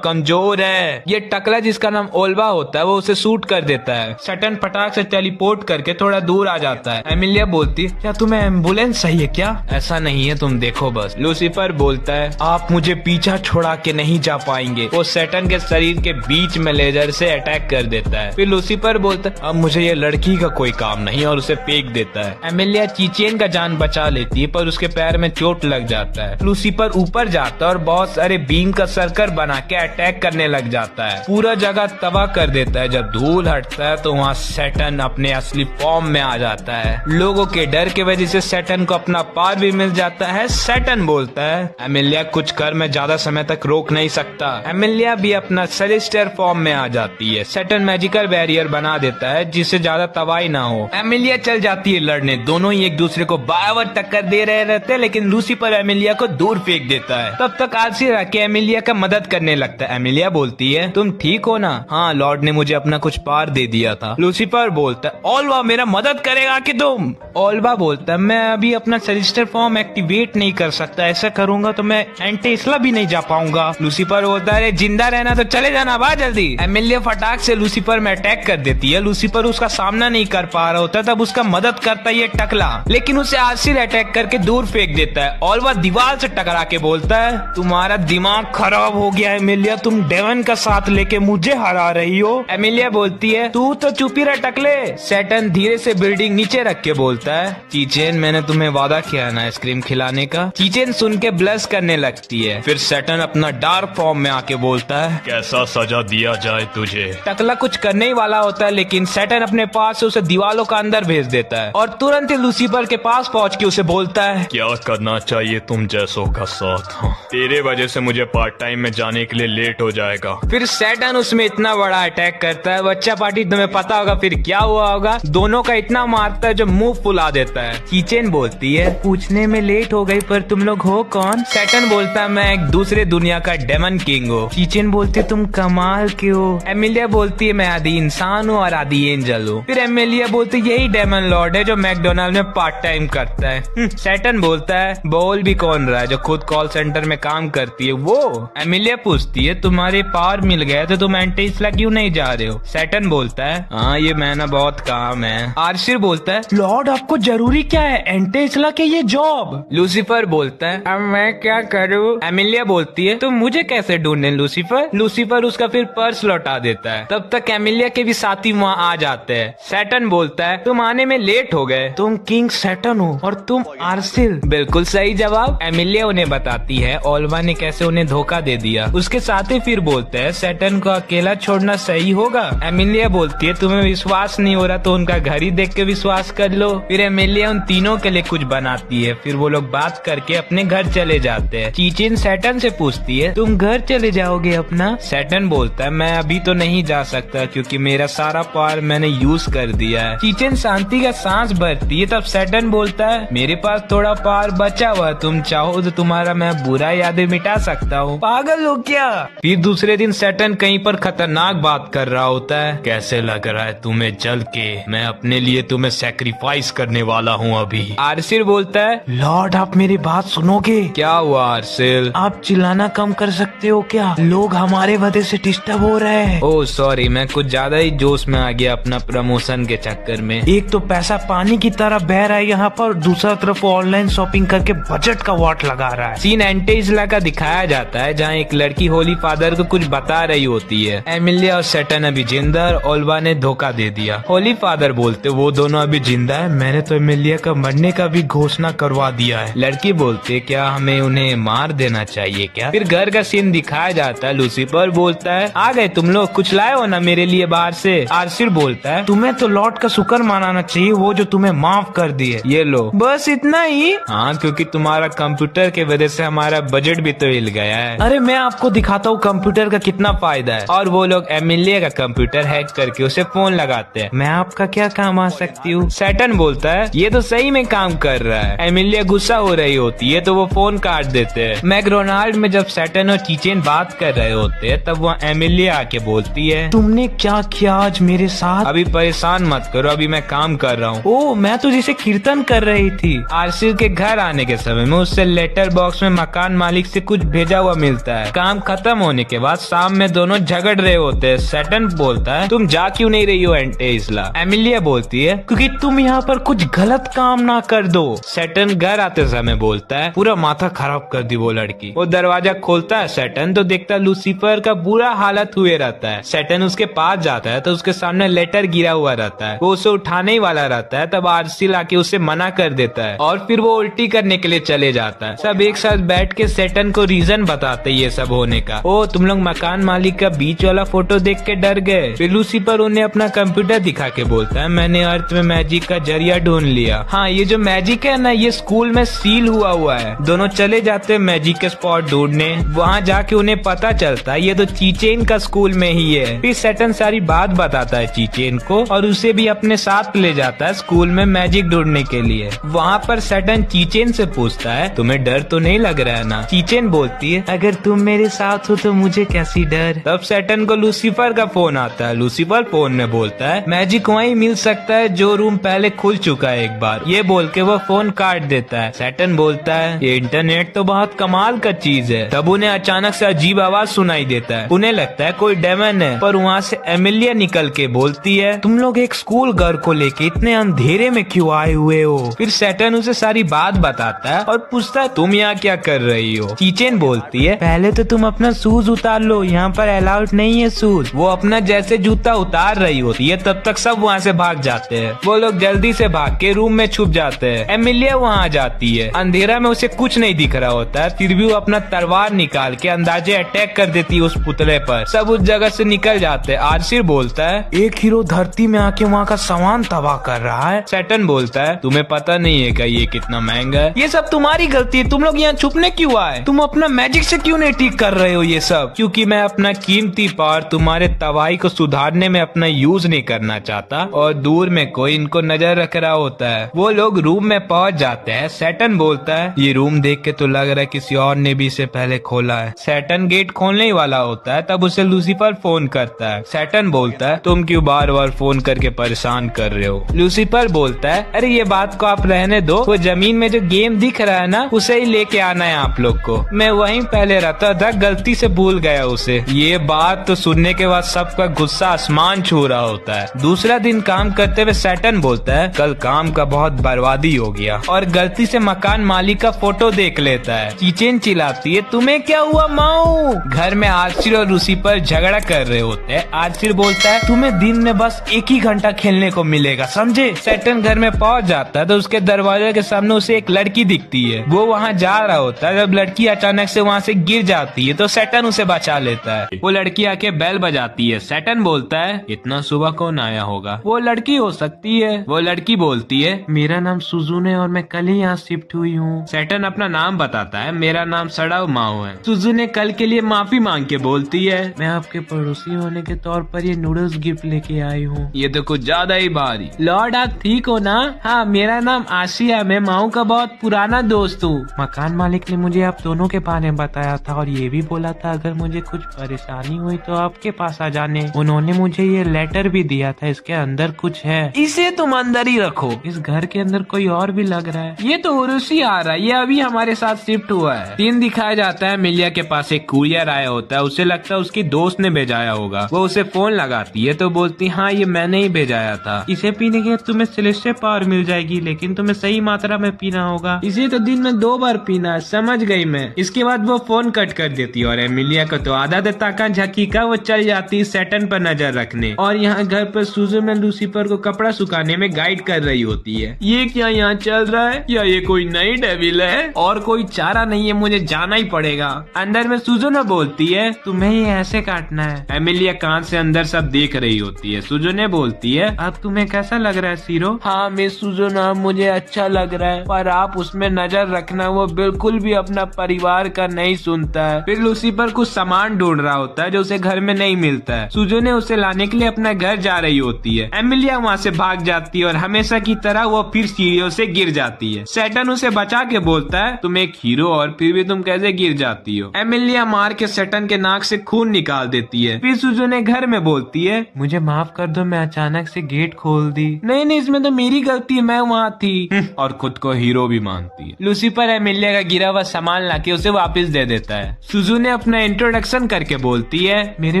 कमजोर है। ये टकला जिसका नाम ओल्वा होता है वो उसे शूट कर देता है। सैटर्न फटाक से टेलीपोर्ट करके थोड़ा दूर आ जाता है। एमिलिया बोलती है क्या तुम्हें एम्बुलेंस चाहिए क्या? ऐसा नहीं है, तुम देखो बस। लूसीफर बोलता है आप मुझे पीछा छोड़ा के नहीं जा पाएंगे। वो सैटर्न के शरीर के बीच में लेजर से अटैक कर देता है। फिर लूसीफर बोलता है अब मुझे ये लड़की का कोई काम नहीं और उसे फेंक देता है। एमिलिया चीचेन का जान बचा लेती है पर उसके पैर में चोट लग जाता है। लूसीफर ऊपर जाता है और बहुत सारे बीम का सर्कल बना के अटैक करने लग जाता है, पूरा जगह तबाह कर देता है। जब धूल हटता है तो वहाँ सैटर्न अपने असली फॉर्म में आ जाता है। लोगों के डर की वजह से सैटर्न को अपना पावर भी मिल जाता है। सैटर्न बोलता है एमिलिया कुछ कर मैं ज्यादा समय तक रोक नहीं सकता। एमिलिया भी अपना सेलेस्टियल फॉर्म में आ जाती है। सैटर्न मैजिकल बैरियर घर बना देता है जिससे ज्यादा तबाही ना हो। एमिलिया चल जाती है लड़ने, दोनों ही एक दूसरे को बराबर टक्कर दे रहे रहते हैं, लेकिन लूसीफर एमिलिया को दूर फेंक देता है। तब तक आरसी आके एमिलिया का मदद करने लगता है। एमिलिया बोलती है तुम ठीक हो ना? हाँ, लॉर्ड ने मुझे अपना कुछ पार दे दिया था। लूसीफर बोलता है ओल्वा मेरा मदद करेगा कि तुम? ओल्वा बोलता है मैं अभी अपना सेलेस्टर फॉर्म एक्टिवेट नहीं कर सकता, ऐसा करूंगा तो मैं एंटेस्ला भी नहीं जा पाऊंगा। लूसीफर बोलता है जिंदा रहना तो चले जाना बा जल्दी। एमिलिया फटाक से लूसीफर में अटैक कर देती है। लूसीफर उसका सामना नहीं कर पा रहा होता, तब उसका मदद करता है टकला, लेकिन उसे आरसील अटैक करके दूर फेंक देता है। ओल्वा दीवार से टकरा के बोलता है तुम्हारा दिमाग खराब हो गया एमिलिया, तुम डेवन का साथ लेके मुझे हरा रही हो। एमिलिया बोलती है तू तो चुप ही रह टकले। सैटर्न धीरे से बिल्डिंग नीचे रख के बोलता है चीचेन मैंने तुम्हें वादा किया है ना आइसक्रीम खिलाने का। चीचेन सुन के ब्लश करने लगती है। फिर सैटर्न अपना डार्क फॉर्म में आके बोलता है कैसा सजा दिया जाए तुझे? टकला कुछ करने ही वाला होता है, लेकिन सैटर्न अपने पास से उसे दीवालों का अंदर भेज देता है और तुरंत ही लूसीफर के पास पहुंच के उसे बोलता है क्या करना चाहिए तुम जैसों का साथ? तेरे वजह से मुझे पार्ट टाइम में जाने के लिए लेट हो जाएगा। फिर सैटर्न उसमें इतना बड़ा अटैक करता है, बच्चा पार्टी तुम्हें पता होगा फिर क्या हुआ होगा। दोनों का इतना मारता है जो मुंह फुला देता है। कीचेन बोलती है पूछने में लेट हो गई पर तुम लोग हो कौन? सैटर्न बोलता है मैं एक दूसरे दुनिया का डेमन किंग हूँ। कीचेन बोलती है तुम कमाल के हो। एमिलिया बोलती है मैं आदि इंसान हूँ और आदि एंजल हूँ। फिर एमिलिया बोलती है यही डेमन लॉर्ड है जो मैकडोनाल्ड में पार्ट टाइम करता है। सैटर्न बोलता है बोल भी कौन रहा है जो खुद कॉल सेंटर में काम करती है वो? एमिलिया पूछती है तुम्हारे पावर मिल गया तो तुम एंटेस्ला क्यों नहीं जा रहे हो? सैटर्न बोलता है हाँ ये मैं ना बहुत काम है। आर्शिर बोलता है लॉर्ड आपको जरूरी क्या है एंटेस्ला के ये जॉब? लूसीफर बोलता है अब मैं क्या करूँ? एमिलिया बोलती है तुम मुझे कैसे ढूंढे लूसीफर? लूसीफर उसका फिर पर्स लौटा देता है। तब तक एमिलिया के भी साथी वहाँ आ जाते हैं। सैटर्न बोलता है तुम आने में लेट हो गए, तुम किंग सैटर्न हो और तुम आर्सिल। बिल्कुल सही जवाब। एमिलिया उन्हें बताती है ओल्वा ने कैसे उन्हें धोखा दे दिया। उसके साथी फिर बोलते हैं सैटर्न को अकेला छोड़ना सही होगा। एमिलिया बोलती है तुम्हें विश्वास नहीं हो रहा तो उनका घर ही देख के विश्वास कर लो। फिर एमिलिया उन तीनों के लिए कुछ बनाती है। फिर वो लोग बात करके अपने घर चले जाते हैं। चीचिन सैटर्न से पूछती है तुम घर चले जाओगे अपना? सैटर्न बोलता है मैं अभी तो नहीं जा सकता क्योंकि मेरा सारा पावर मैंने यूज कर दिया है। चीचेन शांति का सांस भरती है। तब सैटर्न बोलता है मेरे पास थोड़ा पावर बचा हुआ, तुम चाहो तो तुम्हारा मैं बुरा यादें मिटा सकता हूँ। पागल हो क्या? फिर दूसरे दिन सैटर्न कहीं पर खतरनाक बात कर रहा होता है। कैसे लग रहा है तुम्हें जल के? मैं अपने लिए तुम्हें सैक्रिफाइस करने वाला हूँ अभी। आर्सिल बोलता है लॉर्ड आप मेरी बात सुनोगे? क्या हुआ आर्सिल? आप चिल्लाना कम कर सकते हो क्या? लोग हमारे वजह से डिस्टर्ब हो रहे हैं। ओह सॉरी, मैं कुछ ज्यादा ही जोश में आ गया अपना प्रमोशन के चक्कर में। एक तो पैसा पानी की तरह बह रहा है यहाँ पर, दूसरा तरफ ऑनलाइन शॉपिंग करके बजट का वाट लगा रहा है। सीन एंटेस्ला का दिखाया जाता है जहाँ एक लड़की होली फादर को कुछ बता रही होती है। एमिलिया और सैटर्न अभी जिंदा और ओल्वा ने धोखा दे दिया। होली फादर बोलते वो दोनों अभी जिंदा है, मैंने तो एमिलिया का मरने का भी घोषणा करवा दिया है। लड़की बोलते क्या हमें उन्हें मार देना चाहिए क्या? फिर घर का सीन दिखाया जाता है। लूसीफर बोलता है आ गए तुम लोग, कुछ लाए हो ना मेरे लिए बाहर से? आर्सिल बोलता है तुम्हें तो लॉर्ड का शुक्र मनाना चाहिए वो जो तुम्हें माफ कर दिए। ये लो। बस इतना ही? हाँ क्योंकि तुम्हारा कंप्यूटर के वजह से हमारा बजट भी तो हिल गया है। अरे मैं आपको दिखाता हूँ कंप्यूटर का कितना फायदा है। और वो लोग एमिलिया का कंप्यूटर हैक करके उसे फोन लगाते हैं। मैं आपका क्या काम आ सकती हूँ? सैटर्न बोलता है ये तो सही में काम कर रहा है। एमिलिया गुस्सा हो रही होती है तो वो फोन काट देते हैं। मैकडोनाल्ड में जब सैटर्न और चीचेन बात कर रहे होते हैं तब वो एमिलिया आके बोलती है तुमने क्या किया आज मेरे साथ? अभी परेशान मत करो, अभी मैं काम कर रहा हूँ। ओ मैं तो जिसे कीर्तन कर रही थी। आर्सिल के घर आने के समय में उससे लेटर बॉक्स में मकान मालिक से कुछ भेजा हुआ मिलता है। काम खत्म होने के बाद शाम में दोनों झगड़ रहे होते हैं। सैटर्न बोलता है तुम जा क्यों नहीं रही हो एंटेस्ला? एमिलिया बोलती है क्योंकि तुम यहाँ पर कुछ गलत काम ना कर दो। सैटर्न घर आते समय बोलता है पूरा माथा खराब कर दी वो लड़की। वो दरवाजा खोलता है सैटर्न तो देखता है लूसीफर का बुरा हालत हुए रहता है। सैटर्न उसके पास जाता है तो उसके सामने लेटर गिरा हुआ रहता है। वो उसे उठाने ही वाला रहता है तब आर्सिल आके उसे मना कर देता है और फिर वो उल्टी करने के लिए चले जाता है। सब एक साथ बैठ के सैटर्न को रीजन बताते ये सब होने का। ओ तुम लोग मकान मालिक का बीच वाला फोटो देख के डर गए? फिर लूसीफर उन्हें अपना कंप्यूटर दिखा के बोलता है मैंने अर्थ में मैजिक का जरिया ढूंढ लिया। हाँ ये जो मैजिक है ना ये स्कूल में सील हुआ है। दोनों चले जाते हैं मैजिक के स्पॉट ढूंढने। वहाँ जाके उन्हें पता चलता है ये तो चीचेन का स्कूल में ही है। फिर सैटर्न सारी बात बताता है चीचेन को और उसे भी अपने साथ ले जाता है स्कूल में मैजिक ढूंढने के लिए। वहाँ पर सैटर्न चीचेन से पूछता है तुम्हें डर तो नहीं लग रहा है ना? चीचेन बोलती है अगर तुम मेरे साथ हो तो मुझे कैसी डर। तब सैटर्न को लूसीफर का फोन आता है। लूसीफर फोन में बोलता है मैजिक वहीं मिल सकता है जो रूम पहले खुल चुका है एक बार। ये बोल के वो फोन काट देता है। सैटर्न बोलता है ये इंटरनेट तो बहुत कमाल का चीज है। तब उन्हें अचानक से अजीब आवाज सुनाई देता है। उन्हें लगता है कोई डेमन है, पर वहाँ से एमिलिया निकल के बोलती है तुम लोग एक स्कूल गर्ल को लेके इतने अंधेरे में क्यों आए हुए हो? फिर सैटर्न उसे सारी बात बताता है और पूछता है तुम यहाँ क्या कर रही हो? चीचेन बोलती है पहले तो तुम अपना शूज उतार लो, यहाँ पर अलाउड नहीं है शूज। वो अपना जैसे जूता उतार रही होती है तब तक सब वहाँ से भाग जाते हैं। वो लोग जल्दी से भाग के रूम में छुप जाते हैं। एमिलिया वहाँ आ जाती है। अंधेरा में उसे कुछ नहीं दिख रहा होता है, फिर भी वो अपना तलवार निकाल के अंदाजे अटैक कर देती है उस पुतले पर। सब उस जगह से निकल जाते हैं। आर्सिर बोलता है एक हीरो धरती में आके वहाँ का सामान तबाह कर रहा है। सैटर्न बोलता है तुम्हें पता नहीं है क्या ये कितना महंगा है? ये सब तुम्हारी गलती है, तुम लोग यहाँ छुपने क्यों आए? तुम अपना मैजिक से क्यों नहीं ठीक कर रहे हो ये सब? क्योंकि मैं अपना कीमती पावर तुम्हारे तबाही को सुधारने में अपना यूज नहीं करना चाहता और दूर में कोई इनको नजर रख रहा होता है। वो लोग रूम में पहुँच जाते हैं। सैटर्न बोलता है ये रूम देख के तो लग रहा है किसी और ने भी इसे पहले खोला है। सैटर्न गेट खोलने ही वाला होता है तब उसे लूसीफर फोन करता है। सैटर्न बोलता है तुम क्यों बार बार फोन करके परेशान कर रहे हो? लूसीफर बोलता है अरे ये बात को आप रहने दो, वो जमीन में जो गेम दिख रहा है ना उसे ही लेके आना है आप लोग को। मैं वहीं पहले रहता था, गलती से भूल गया उसे। ये बात तो सुनने के बाद सबका गुस्सा आसमान छू रहा होता है। दूसरा दिन काम करते हुए सैटर्न बोलता है कल काम का बहुत बर्बादी हो गया और गलती से मकान मालिक का फोटो देख लेता है। चीचेन चिल्लाती है तुम्हें क्या हुआ माऊ? घर में आर्सिर और लूसीफर झगड़ा कर रहे होते हैं। आर्सिर बोलता है तुम्हें दिन में बस 1 ही घंटा खेलने को मिलेगा, समझे? सैटर्न घर में पहुंच जाता है तो उसके दरवाजे के सामने उसे एक लड़की दिखती है। वो वहाँ जा रहा होता है। जब लड़की अचानक से वहाँ से गिर जाती है तो सैटर्न उसे बचा लेता है। वो लड़की आके बेल बजाती है। सैटर्न बोलता है इतना सुबह कौन आया होगा? वो लड़की हो सकती है। वो लड़की बोलती है मेरा नाम सुजुने और मैं कल ही यहाँ शिफ्ट हुई हूँ। सैटर्न अपना नाम बताता है मेरा नाम सड़ाव माओ है। सुजुने कल के लिए माफी मांग के बोलती है मैं आपके पड़ोसी होने के तौर पर ये नूडल्स गिफ्ट लेके आई हूँ। ये तो कुछ ज्यादा ही भारी। लॉर्ड आप ठीक हो ना? हाँ मेरा नाम आशिया, मैं माऊ का बहुत पुराना दोस्त हूँ। मकान मालिक ने मुझे आप दोनों के बारे में बताया था और ये भी बोला था अगर मुझे कुछ परेशानी हुई तो आपके पास आ जाने। उन्होंने मुझे ये लेटर भी दिया था, इसके अंदर कुछ है, इसे तुम अंदर ही रखो। इस घर के अंदर कोई और भी लग रहा है। ये तो उर्वशी आ रहा है, ये अभी हमारे साथ शिफ्ट हुआ है। सीन दिखाया जाता है मिलिया के पास एक कुरियर आया होता है। उसे लगता है उसकी दोस्त ने भेजाया होगा। वो उसे फोन लगाती है तो बोलती हाँ ये मैंने ही भेजाया था। इसे पीने के तुम्हें सेलेस्टियल पावर मिल जाएगी, लेकिन तुम्हें सही मात्रा में पीना होगा। इसे तो दिन में 2 बार पीना है, समझ गई मैं। इसके बाद वो फोन कट कर देती है और एमिलिया को तो आधा ताका झकी का वो चल जाती है सैटर्न पर नजर रखने। और यहाँ घर पर सुजन में लूसीफर को कपड़ा सुखाने में गाइड कर रही होती है। ये क्या यहाँ चल रहा है? या ये कोई नई डेविल है? और कोई चारा नहीं है, मुझे जाना ही पड़ेगा। अंदर में सुजुने बोलती है तुम्हें ये ऐसे काटना है। एमिलिया कांच से अंदर सब देख रही होती है। सुजुने बोलती है अब तुम्हें कैसा लग रहा है सीरो? हाँ मिस सुजुना मुझे अच्छा लग रहा है, पर आप उसमें नजर रखना वो बिल्कुल भी अपना परिवार का नहीं सुनता है। फिर लूसीफर कुछ सामान ढूंढ रहा होता है जो उसे घर में नहीं मिलता है। सुजुने उसे लाने के लिए अपना घर जा रही होती है। एमिलिया वहाँ से भाग जाती है और हमेशा की तरह वो फिर सीढ़ियों से गिर जाती है। सैटर्न उसे बचा के बोलता है तुम एक हीरो और फिर भी तुम कैसे गिर जाती हो? एमिलिया मार के सैटर्न के नाक से खून निकाल देती है। फिर सुजुने घर में बोलती है मुझे माफ कर दो, मैं अचानक से गेट खोल दी। नहीं नहीं इसमें तो मेरी गलती है, मैं वहाँ थी। और खुद को हीरो भी मानती है। लूसीफर एमिलिया का गिरा हुआ सामान लाके उसे वापस दे देता है। सुजुने अपना इंट्रोडक्शन करके बोलती है मेरे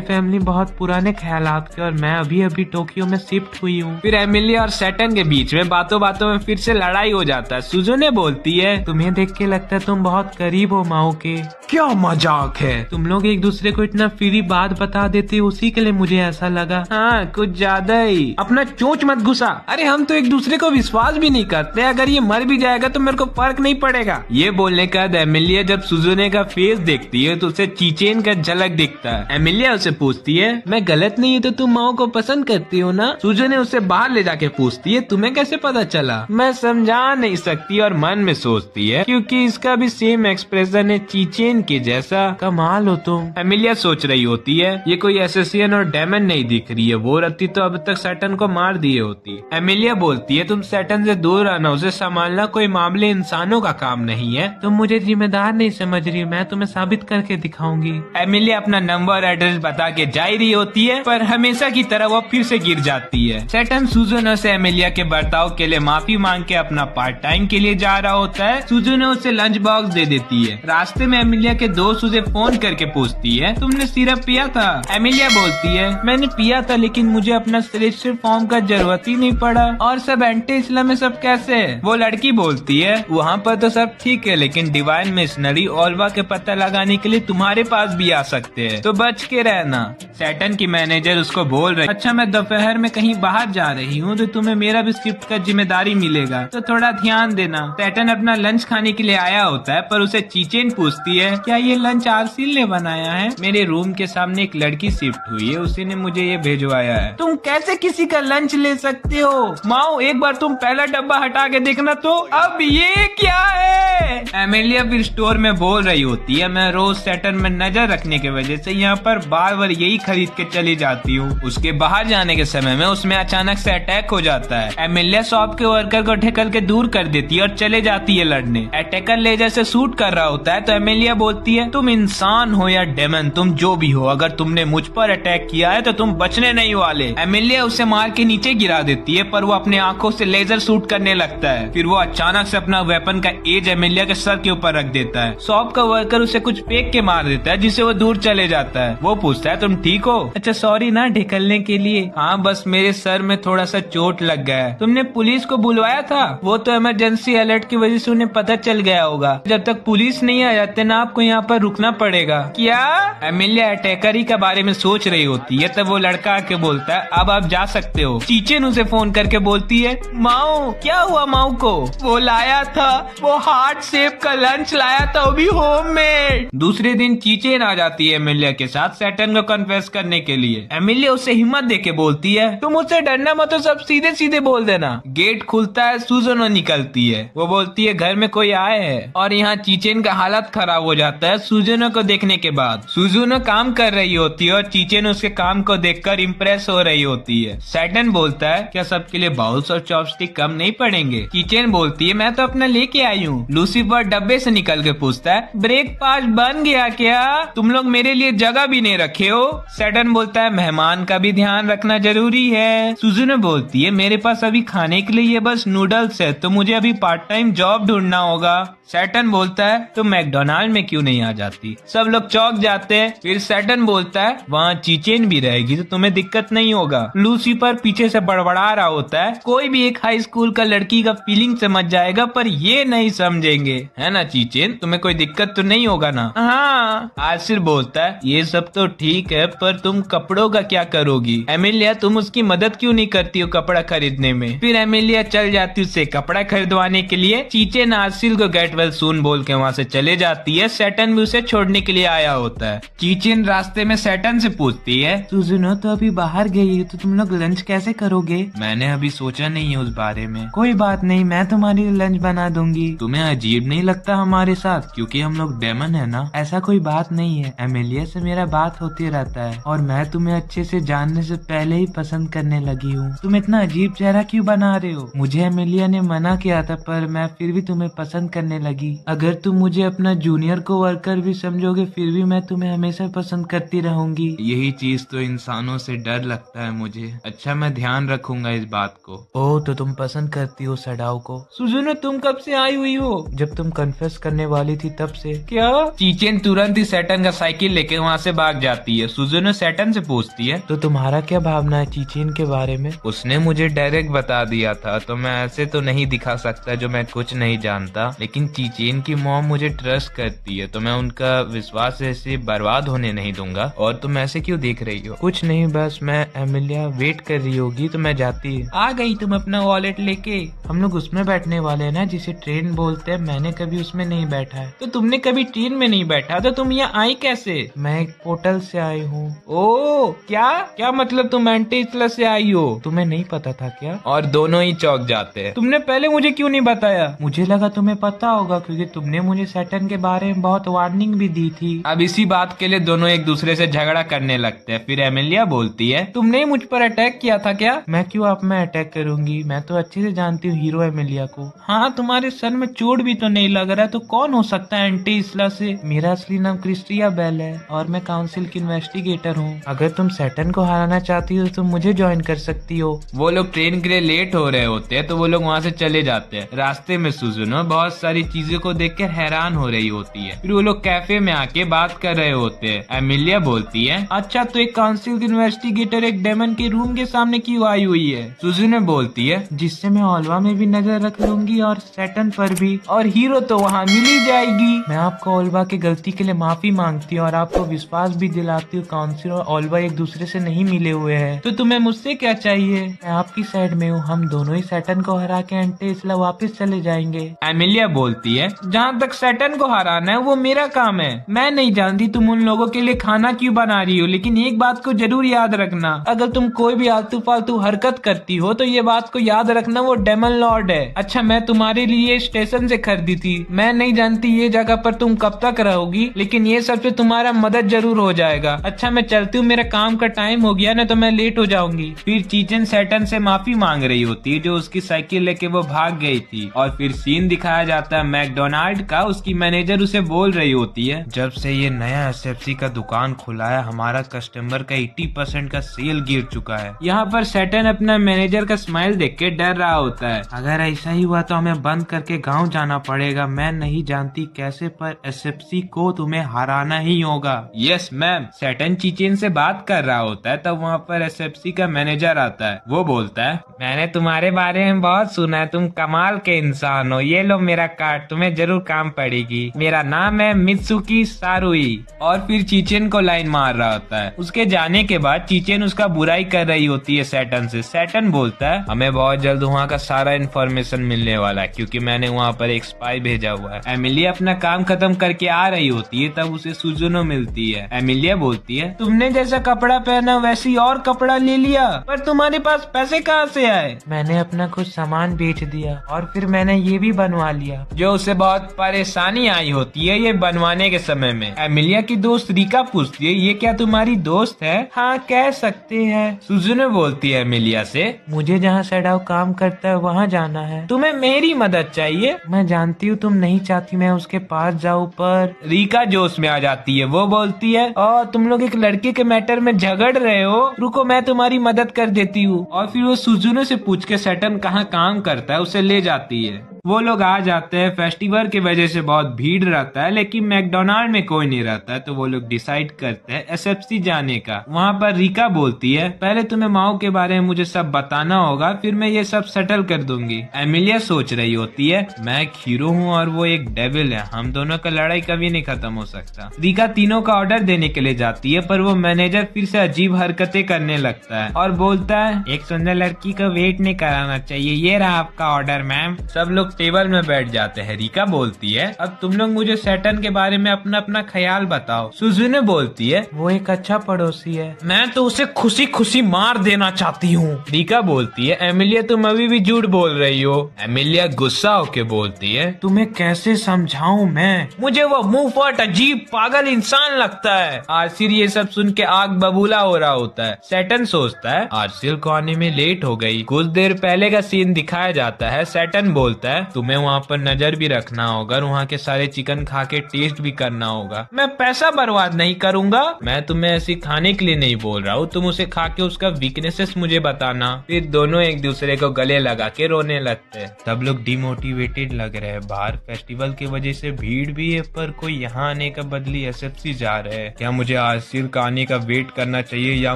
फैमिली बहुत पुराने ख्यालात के और मैं अभी अभी टोक्यो में शिफ्ट हुई हूँ। फिर एमिलिया और सैटर्न के बीच में बातों बातों में फिर से लड़ाई हो जाता है। सुजुने बोलती है तुम्हें देख के लगता है तुम बहुत करीब हो माओ के। क्या मजाक है? तुम लोग एक दूसरे को इतना फ्री बात बता देते हो, उसी के लिए मुझे ऐसा लगा। हाँ कुछ ज्यादा ही। अपना चोंच मत घुसा। अरे हम तो एक दूसरे को विश्वास भी नहीं करते, अगर ये मर भी जाएगा तो मेरे को फर्क नहीं पड़ेगा। ये बोलने के बाद एमिलिया जब सुजुने का फेस देखती है तो उसे चीचेन का झलक दिखता है। एमिलिया उसे पूछती है मैं गलत नहीं है तो तुम माओ को पसंद करती हो ना? सुजुने उसे बाहर ले जाके पूछती है तुम्हें कैसे पता चला? मैं समझा नहीं सकती और मन में सोचती है क्योंकि इसका भी सेम एक्सप्रेशन है चीचेन के जैसा। कमाल हो तुम। एमिलिया सोच रही होती है ये कोई एसेसियन और डेमन नहीं नहीं दिख रही है, वो रहती तो अब तक सैटन को मार दिए होती। एमिलिया बोलती है तुम सैटन से दूर रहना, उसे संभालना कोई मामले इंसानों का काम नहीं है। तुम मुझे जिम्मेदार नहीं समझ रही, मैं तुम्हें साबित करके दिखाऊंगी। एमिलिया अपना नंबर एड्रेस बता के जा रही होती है, पर हमेशा की तरह वो फिर से गिर जाती है। सैटन सुजुनो से एमिलिया के बर्ताव के लिए माफी मांग के अपना पार्ट टाइम के लिए जा रहा होता है। सुजुनो उसे लंच बॉक्स दे देती है। रास्ते में एमिलिया के दोस्त उसे फोन करके पूछती है तुमने सिरप पिया था? एमिलिया बोलती है मैंने पिया था, लेकिन मुझे अपना सेलेस्टियल फॉर्म का जरूरत ही नहीं पड़ा। और सब एंटी इस्लाम में सब कैसे? वो लड़की बोलती है वहाँ पर तो सब ठीक है, लेकिन डिवाइन मिशनरी ओल्वा के पता लगाने के लिए तुम्हारे पास भी आ सकते हैं, तो बच के रहना। सैटन की मैनेजर उसको बोल रही अच्छा मैं दोपहर में कहीं बाहर जा रही हूँ, तो तुम्हें मेरा भी स्क्रिप्ट का जिम्मेदारी मिलेगा, तो थोड़ा ध्यान देना। सैटन अपना लंच खाने के लिए आया होता है, पर उसे चीचेन पूछती है क्या ये लंच आरसील ने बनाया है? मेरे रूम के सामने एक लड़की शिफ्ट हुई है, उसी ने मुझे ये भेजवाया है। तुम कैसे किसी का लंच ले सकते हो? माओ एक बार तुम पहला डब्बा हटा के देखना तो। अब ये क्या है? एमिलिया फिर स्टोर में बोल रही होती है मैं रोज सैटन में नजर रखने की वजह से यहाँ पर बार बार यही खरीद के चली जाती हूँ। उसके बाहर जाने के समय में उसमें अचानक से अटैक हो जाता है। एमिलिया शॉप के वर्कर को ढकेल के दूर कर देती है और चले जाती है लड़ने। अटैकर लेजर से शूट कर रहा होता है, तो एमिलिया बोलती है तुम इंसान हो या डेमन, तुम जो भी हो, अगर तुमने मुझ पर अटैक किया है तो तुम बचने नहीं वाले। एमिलिया उसे मार के नीचे गिरा देती है, पर वो अपने आंखों से लेजर शूट करने लगता है। फिर वो अचानक से अपना वेपन का एज एमिलिया के सर के ऊपर रख देता है। शॉप का वर्कर उसे कुछ फेंक के मार देता है, जिससे वो दूर चले जाता है। वो पूछता है तुम ठीक हो? अच्छा सॉरी ना ढकलने के लिए। हाँ बस मेरे सर में थोड़ा सा चोट लग गया है। तुमने पुलिस को बुलवाया था? वो तो इमरजेंसी अलर्ट की वजह से उन्हें पता चल गया होगा। जब तक पुलिस नहीं आ जाते ना आपको यहाँ पर रुकना पड़ेगा। क्या? एमिलिया अटैकरी के बारे में सोच रही होती है, तब वो लड़का आके बोलता है अब आप जा सकते हो। चीचेन उसे फोन करके बोलती है माओ क्या हुआ? माओ को वो लाया था, वो हार्ट शेप का लंच लाया था, वो भी होममेड। दूसरे दिन चीचेन आ जाती है एमिलिया के साथ सैटन को कन्फेस करने के लिए। एमिलिया उसे हिम्मत देके बोलती है तुम मुझसे डरना मत, तो सब सीधे सीधे बोल देना। गेट खुलता है, सुजुनो निकलती है। वो बोलती है घर में कोई आए है, और यहाँ चीचेन का हालत खराब हो जाता है सुजुनो को देखने के बाद। सुजुनो काम कर रही होती है और चीचेन उसके काम को देखकर इम्प्रेस हो रही होती है। सैटन बोलता है क्या सबके लिए बाउल्स और चॉपस्टिक कम नहीं पड़ेंगे? चीचेन बोलती है मैं तो अपना लेके आई हूँ। लूसीफर डब्बे से निकल के पूछता है ब्रेकफास्ट बन गया क्या? तुम लोग मेरे लिए जगह भी नहीं रखे हो। सैटन बोलता है मेहमान का भी ध्यान रखना जरूरी है। सुजुनो बोलती है मेरे पास अभी खाने के लिए ये बस नूडल्स है, तो मुझे अभी पार्ट टाइम जॉब ढूंढना होगा। सैटन बोलता है तुम मैकडोनाल्ड में क्यों नहीं आ जाती? सब लोग चौंक जाते हैं। फिर सैटन बोलता है वहाँ चीचेन भी रहेगी तो तुम्हें दिक्कत नहीं होगा। लूसीफर पीछे से बड़बड़ा रहा होता है कोई भी एक हाई स्कूल का लड़की का फीलिंग समझ जाएगा, पर ये नहीं समझेंगे, है ना चीचेन? तुम्हें कोई दिक्कत तो नहीं होगा ना? हाँ। आसिर बोलता है ये सब तो ठीक है, पर तुम कपड़ों का क्या करोगी? एमिलिया तुम उसकी मदद क्यों नहीं करती हो कपड़ा खरीदने में? फिर एमिलिया चल जाती उससे कपड़ा खरीदवाने के लिए। चीचेन आसिल को गेट वेल सून बोल के वहाँ से चले जाती है। सैटन भी उसे छोड़ने के लिए आया होता है। चीचेन रास्ते में सैटन से पूछती है सुजुनो तो अभी बाहर गई है, तो तुम लोग लंच कैसे करोगे? मैंने अभी सोचा नहीं है उस बारे में। कोई बात नहीं, मैं तुम्हारे लिए लंच बना दूंगी। तुम्हें अजीब नहीं लगता हमारे साथ, क्योंकि हम लोग डेमन है ना? ऐसा कोई बात नहीं है, एमिलिया से मेरा बात होती रहता है, और मैं तुम्हें अच्छे से जानने से पहले ही पसंद करने लगी हूँ। तुम इतना अजीब चेहरा क्यों बना रहे हो? मुझे एमिलिया ने मना किया था, पर मैं फिर भी तुम्हें पसंद करने लगी। अगर तुम मुझे अपना जूनियर को वर्कर भी समझोगे, फिर भी मैं तुम्हें हमेशा पसंद करती रहूंगी। यही चीज तो इंसानों से डर लगता है मुझे। अच्छा मैं ध्यान रखूंगा इस बात को। ओह तो तुम पसंद करती हो सडाओ को? सुजुनो तुम कब से आई हुई हो? जब तुम कन्फेस करने वाली थी तब से। क्या? चीचेन तुरंत ही सैटन का साइकिल लेके वहाँ से भाग जाती है। सुजुनो सैटन से पूछती है तो तुम्हारा क्या भावना है चीचेन के बारे में? उसने मुझे डायरेक्ट बता दिया था, तो मैं ऐसे तो नहीं दिखा सकता जो मैं कुछ नहीं जानता, लेकिन चीचेन की मॉम मुझे ट्रस्ट करती है, तो मैं उनका विश्वास ऐसे बर्बाद होने नहीं दूंगा। और तुम ऐसे क्यों देख रही हो? कुछ नहीं, बस मैं एमिलिया वेट कर रही होगी तो मैं जाती। आ गई तुम अपना वॉलेट लेके? हम लोग उसमें बैठने वाले हैं ना जिसे ट्रेन बोलते हैं, मैंने कभी उसमें नहीं बैठा है। तो तुमने कभी ट्रेन में नहीं बैठा तो तुम यहाँ आई कैसे? मैं एक पोर्टल से आई हूँ। ओ क्या क्या मतलब तुम एंटीस्ला से आई हो? तुम्हें नहीं पता था क्या? और दोनों ही चौंक जाते हैं। तुमने पहले मुझे क्यों नहीं बताया? मुझे लगा तुम्हें पता होगा क्योंकि तुमने मुझे सैटर्न के बारे में बहुत वार्निंग भी दी थी। अब इसी बात के लिए दोनों एक दूसरे से झगड़ा करने लगते हैं। फिर एमिलिया बोलती है, तुमने मुझ पर अटैक किया था क्या? मैं क्यों आप में अटैक करूंगी? मैं तो अच्छे से जानती हूँ हीरो एमिलिया को। हाँ, तुम्हारे सर में चोट भी तो नहीं लग रहा है, तो कौन हो सकता है एंटीस्ला से? मेरा असली नाम क्रिस्टिया बेल है और मैं काउंसिल की इन्वेस्टिगेटर हूँ। अगर तुम सैटर्न को हराना चाहती हो तो तुम मुझे ज्वाइन कर सकती हो। वो लोग ट्रेन के लिए लेट हो रहे होते हैं तो वो लोग वहाँ से चले जाते हैं। रास्ते में सुजुनो बहुत सारी चीजों को देखकर हैरान हो रही होती है। फिर वो लोग कैफे में आके बात कर रहे होते हैं। एमिलिया बोलती है, अच्छा तो एक काउंसिल की इन्वेस्टिगेटर एक डेमन के रूम के सामने क्यों आई हुई है? सुजुनो बोलती है, जिससे मैं ओल्वा में भी नजर रख लूंगी और सैटर्न पर भी, और हीरो तो वहाँ मिल ही जाएगी। मैं आपको ओल्वा की गलती के लिए माफी मांगती हूँ और आपको विश्वास भी दिलाती हूँ काउंसिल और ओल्वा एक दूसरे से नहीं मिले हुए हैं। तो तुम्हें मुझसे क्या चाहिए? मैं आपकी साइड में हूँ। हम दोनों ही सैटर्न को हरा के एंटीस्ला वापस चले जाएंगे। एमिलिया बोलती है, जहाँ तक सैटर्न को हराना है वो मेरा काम है। मैं नहीं जानती तुम उन लोगों के लिए खाना क्यों बना रही हो, लेकिन एक बात को जरूर याद रखना, अगर तुम कोई भी आलतू फालतू हरकत करती हो तो ये बात को याद रखना वो डेमन लॉर्ड है। अच्छा, मैं तुम्हारे लिए स्टेशन से खरीदी थी। मैं नहीं जानती ये जगह पर तुम कब तक रहोगी, लेकिन ये सबसे तुम्हारा मदद जरूर हो जाएगा। अच्छा, मैं चलती हूँ, मेरा काम का टाइम हो गया ना तो मैं लेट हो जाऊंगी। फिर चीचन सैटर्न से माफी मांग रही होती है जो उसकी साइकिल लेके वो भाग गई थी। और फिर सीन दिखाया जाता है मैकडोनाल्ड का। उसकी मैनेजर उसे बोल रही होती है, जब से ये नया एसएफसी का दुकान खुला है हमारा कस्टमर का 80% का सेल गिर चुका है। यहाँ पर सैटर्न अपना मैनेजर का स्माइल देख के डर रहा होता है। अगर ऐसा ही हुआ तो हमें बंद करके गांव जाना पड़ेगा। मैं नहीं जानती कैसे, पर एसएफसी को तुम्हें हराना ही होगा। Yes ma'am. सैटर्न चीचेन से बात कर रहा होता है तब वहाँ पर एसएफसी का मैनेजर आता है। वो बोलता है, मैंने तुम्हारे बारे में बहुत सुना है, तुम कमाल के इंसान हो। ये लो मेरा कार्ड, तुम्हें जरूर काम पड़ेगी। मेरा नाम है मित्सुकी सारुई। और फिर चीचेन को लाइन मार रहा होता है। उसके जाने के बाद चीचेन उसका बुराई कर रही होती है सैटर्न से। सैटर्न बोलता है, हमें बहुत जल्द वहाँ का सारा इन्फॉर्मेशन मिलने वाला है क्योंकि मैंने वहाँ पर एक स्पाई भेजा हुआ है। एमिलिया अपना काम खत्म करके आ रही होती है तब उसे सुजुनो मिलती है। एमिलिया बोलती है, तुमने जैसा कपड़ा पहना वैसी और कपड़ा ले लिया, पर तुम्हारे पास पैसे कहाँ से आए? मैंने अपना कुछ सामान बेच दिया और फिर मैंने ये भी बनवा लिया। जो उसे बहुत परेशानी आई होती है ये बनवाने के समय में। एमिलिया की दोस्त रिका पूछती है, ये क्या तुम्हारी दोस्त है? हाँ, कह सकते हैं। सुजुनो बोलती है एमिलिया से, मुझे जहाँ सैडाव काम करता है वहाँ जाना है। तुम्हें मेरी मदद चाहिए? मैं जानती हूँ तुम नहीं चाहती मैं उसके पास जाऊँ, पर रिका जोश में आ जाती है। वो बोलती है, और तुम लोग एक लड़के के मैटर में झगड़ रहे हो, रुको मैं तुम्हारी मदद कर देती हूँ। और फिर वो सुजुनो से पूछ के सैटर्न कहाँ काम करता है उसे ले जाती है। वो लोग आ जाते हैं। फेस्टिवल की वजह से बहुत भीड़ रहता है लेकिन मैकडोनाल्ड में कोई नहीं रहता है तो वो लोग डिसाइड करते हैं एसएफसी जाने का। वहाँ पर रिका बोलती है, पहले तुम्हें माओ के बारे में मुझे सब बताना होगा, फिर मैं ये सब सेटल कर दूंगी। एमिलिया सोच रही होती है, मैं एक हीरो हूँ और वो एक डेविल है, हम दोनों का लड़ाई कभी नहीं खत्म हो सकता। रिका तीनों का ऑर्डर देने के लिए जाती है पर वो मैनेजर फिर से अजीब हरकतें करने लगता है और बोलता है, एक सुंदर लड़की को वेट नहीं कराना चाहिए, ये रहा आपका ऑर्डर मैम। सब लोग टेबल में बैठ जाते हैं। रिका बोलती है, अब तुम लोग मुझे सैटर्न के बारे में अपना अपना ख्याल बताओ। सुजुनो बोलती है, वो एक अच्छा पड़ोसी है, मैं तो उसे खुशी खुशी मार देना चाहती हूँ। रिका बोलती है, एमिलिया तुम अभी भी झूठ बोल रही हो। एमिलिया गुस्सा होके बोलती है, तुम्हें कैसे समझाऊं मैं, मुझे वो मुंह फट अजीब पागल इंसान लगता है। आरसील ये सब सुन के आग बबूला हो रहा होता है। सैटर्न सोचता है, आरसील को आने में लेट हो गई। कुछ देर पहले का सीन दिखाया जाता है। सैटर्न बोलता है, तुम्हें वहाँ पर नजर भी रखना होगा और वहाँ के सारे चिकन खा के टेस्ट भी करना होगा। मैं पैसा बर्बाद नहीं करूँगा। मैं तुम्हें ऐसी खाने के लिए नहीं बोल रहा हूँ, तुम उसे खा के उसका वीकनेसेस मुझे बताना। फिर दोनों एक दूसरे को गले लगा के रोने लगते हैं। सब लोग डिमोटिवेटेड लग रहे हैं। बाहर फेस्टिवल की वजह से भीड़ भी है पर कोई यहाँ आने का बदली एसएफसी जा रहे हैं। क्या मुझे आरसील का आने का वेट करना चाहिए या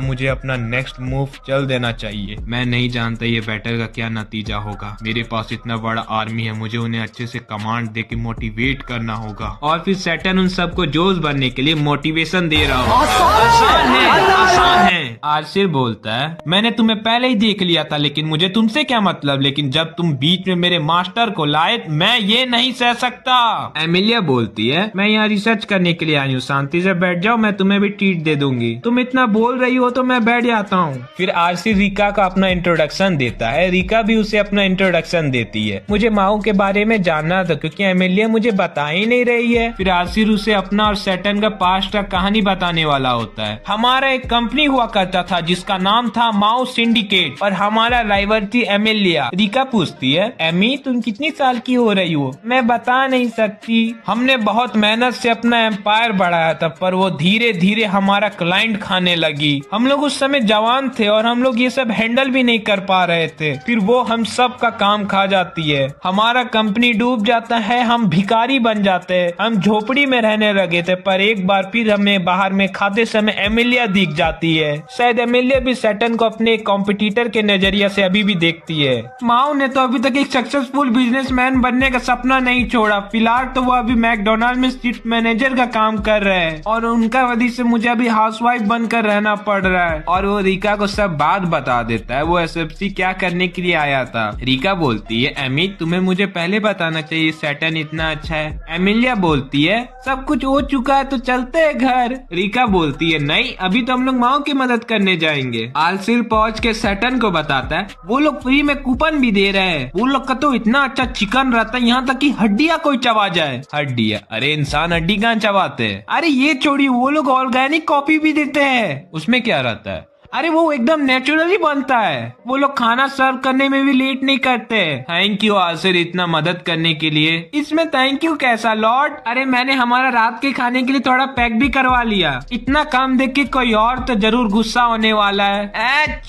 मुझे अपना नेक्स्ट मूव चल देना चाहिए? मैं नहीं जानता ये बैटल का क्या नतीजा होगा। मेरे पास इतना बड़ा आर्मी है, मुझे उन्हें अच्छे से कमांड दे के मोटिवेट करना होगा। और फिर सैटर्न उन सबको जोश भरने के लिए मोटिवेशन दे रहा होगा। आसान है, आसान है। है। आसिर बोलता है मैंने तुम्हें पहले ही देख लिया था, लेकिन मुझे तुमसे क्या मतलब, लेकिन जब तुम बीच में मेरे मास्टर को लाए मैं ये नहीं सह सकता। एमिलिया बोलती है मैं यहाँ रिसर्च करने के लिए आई हूँ, शांति से बैठ जाओ, मैं तुम्हें भी ट्रीट दे दूंगी। तुम इतना बोल रही हो तो मैं बैठ जाता हूँ। फिर आरसी रीका का अपना इंट्रोडक्शन देता है, रीका भी उसे अपना इंट्रोडक्शन देती है। मुझे माओ के बारे में जानना था क्योंकि एमिलिया मुझे बता ही नहीं रही है। फिर आसिर उसे अपना और सैटर्न का पास्ट का कहानी बताने वाला होता है। हमारा एक कंपनी हुआ करता था जिसका नाम था माओ सिंडिकेट और हमारा राइवल थी एमिलिया। रीका पूछती है एमी तुम कितनी साल की हो रही हो? मैं बता नहीं सकती। हमने बहुत मेहनत से अपना एम्पायर बढ़ाया था पर वो धीरे धीरे हमारा क्लाइंट खाने लगी। हम लोग उस समय जवान थे और हम लोग ये सब हैंडल भी नहीं कर पा रहे थे। फिर वो हम सब का काम खा जाती है, हमारा कंपनी डूब जाता है, हम भिखारी बन जाते हैं, हम झोपड़ी में रहने लगे थे। पर एक बार फिर हमें बाहर में खाते समय एमिलिया दिख जाती है। शायद एमिलिया भी सैटर्न को अपने कॉम्पिटिटर के नजरिया से अभी भी देखती है। माओ ने तो अभी तक एक सक्सेसफुल बिजनेसमैन बनने का सपना नहीं छोड़ा। फिलहाल तो वो अभी मैकडोनाल्ड में स्ट्रीट मैनेजर का काम कर रहे हैं और उनका वजह से मुझे अभी हाउसवाइफ बनकर रहना पड़ रहा है। और वो रीका को सब बात बता देता है वो एसएफसी क्या करने के लिए आया था। रीका बोलती है एमी तुम्हें मुझे पहले बताना चाहिए, सैटर्न इतना अच्छा है। एमिलिया बोलती है सब कुछ हो चुका है तो चलते हैं घर। रीका बोलती है नहीं अभी तो हम लोग माओ की मदद करने जाएंगे। आलसिल पहुंच के सैटर्न को बताता है वो लोग फ्री में कूपन भी दे रहे हैं। वो लोग का तो इतना अच्छा चिकन रहता है यहाँ तक कि हड्डियाँ कोई चबा जाए। हड्डियाँ? अरे इंसान हड्डी कहाँ चबाते हैं? अरे ये छोड़ी वो लोग ऑर्गेनिक कॉफी भी देते हैं। उसमें क्या रहता है? अरे वो एकदम नेचुरली बनता है। वो लोग खाना सर्व करने में भी लेट नहीं करते। थैंक यू आसिर इतना मदद करने के लिए। इसमें थैंक यू कैसा लॉर्ड? अरे मैंने हमारा रात के खाने के लिए थोड़ा पैक भी करवा लिया। इतना कम देख के कोई और तो जरूर गुस्सा होने वाला है।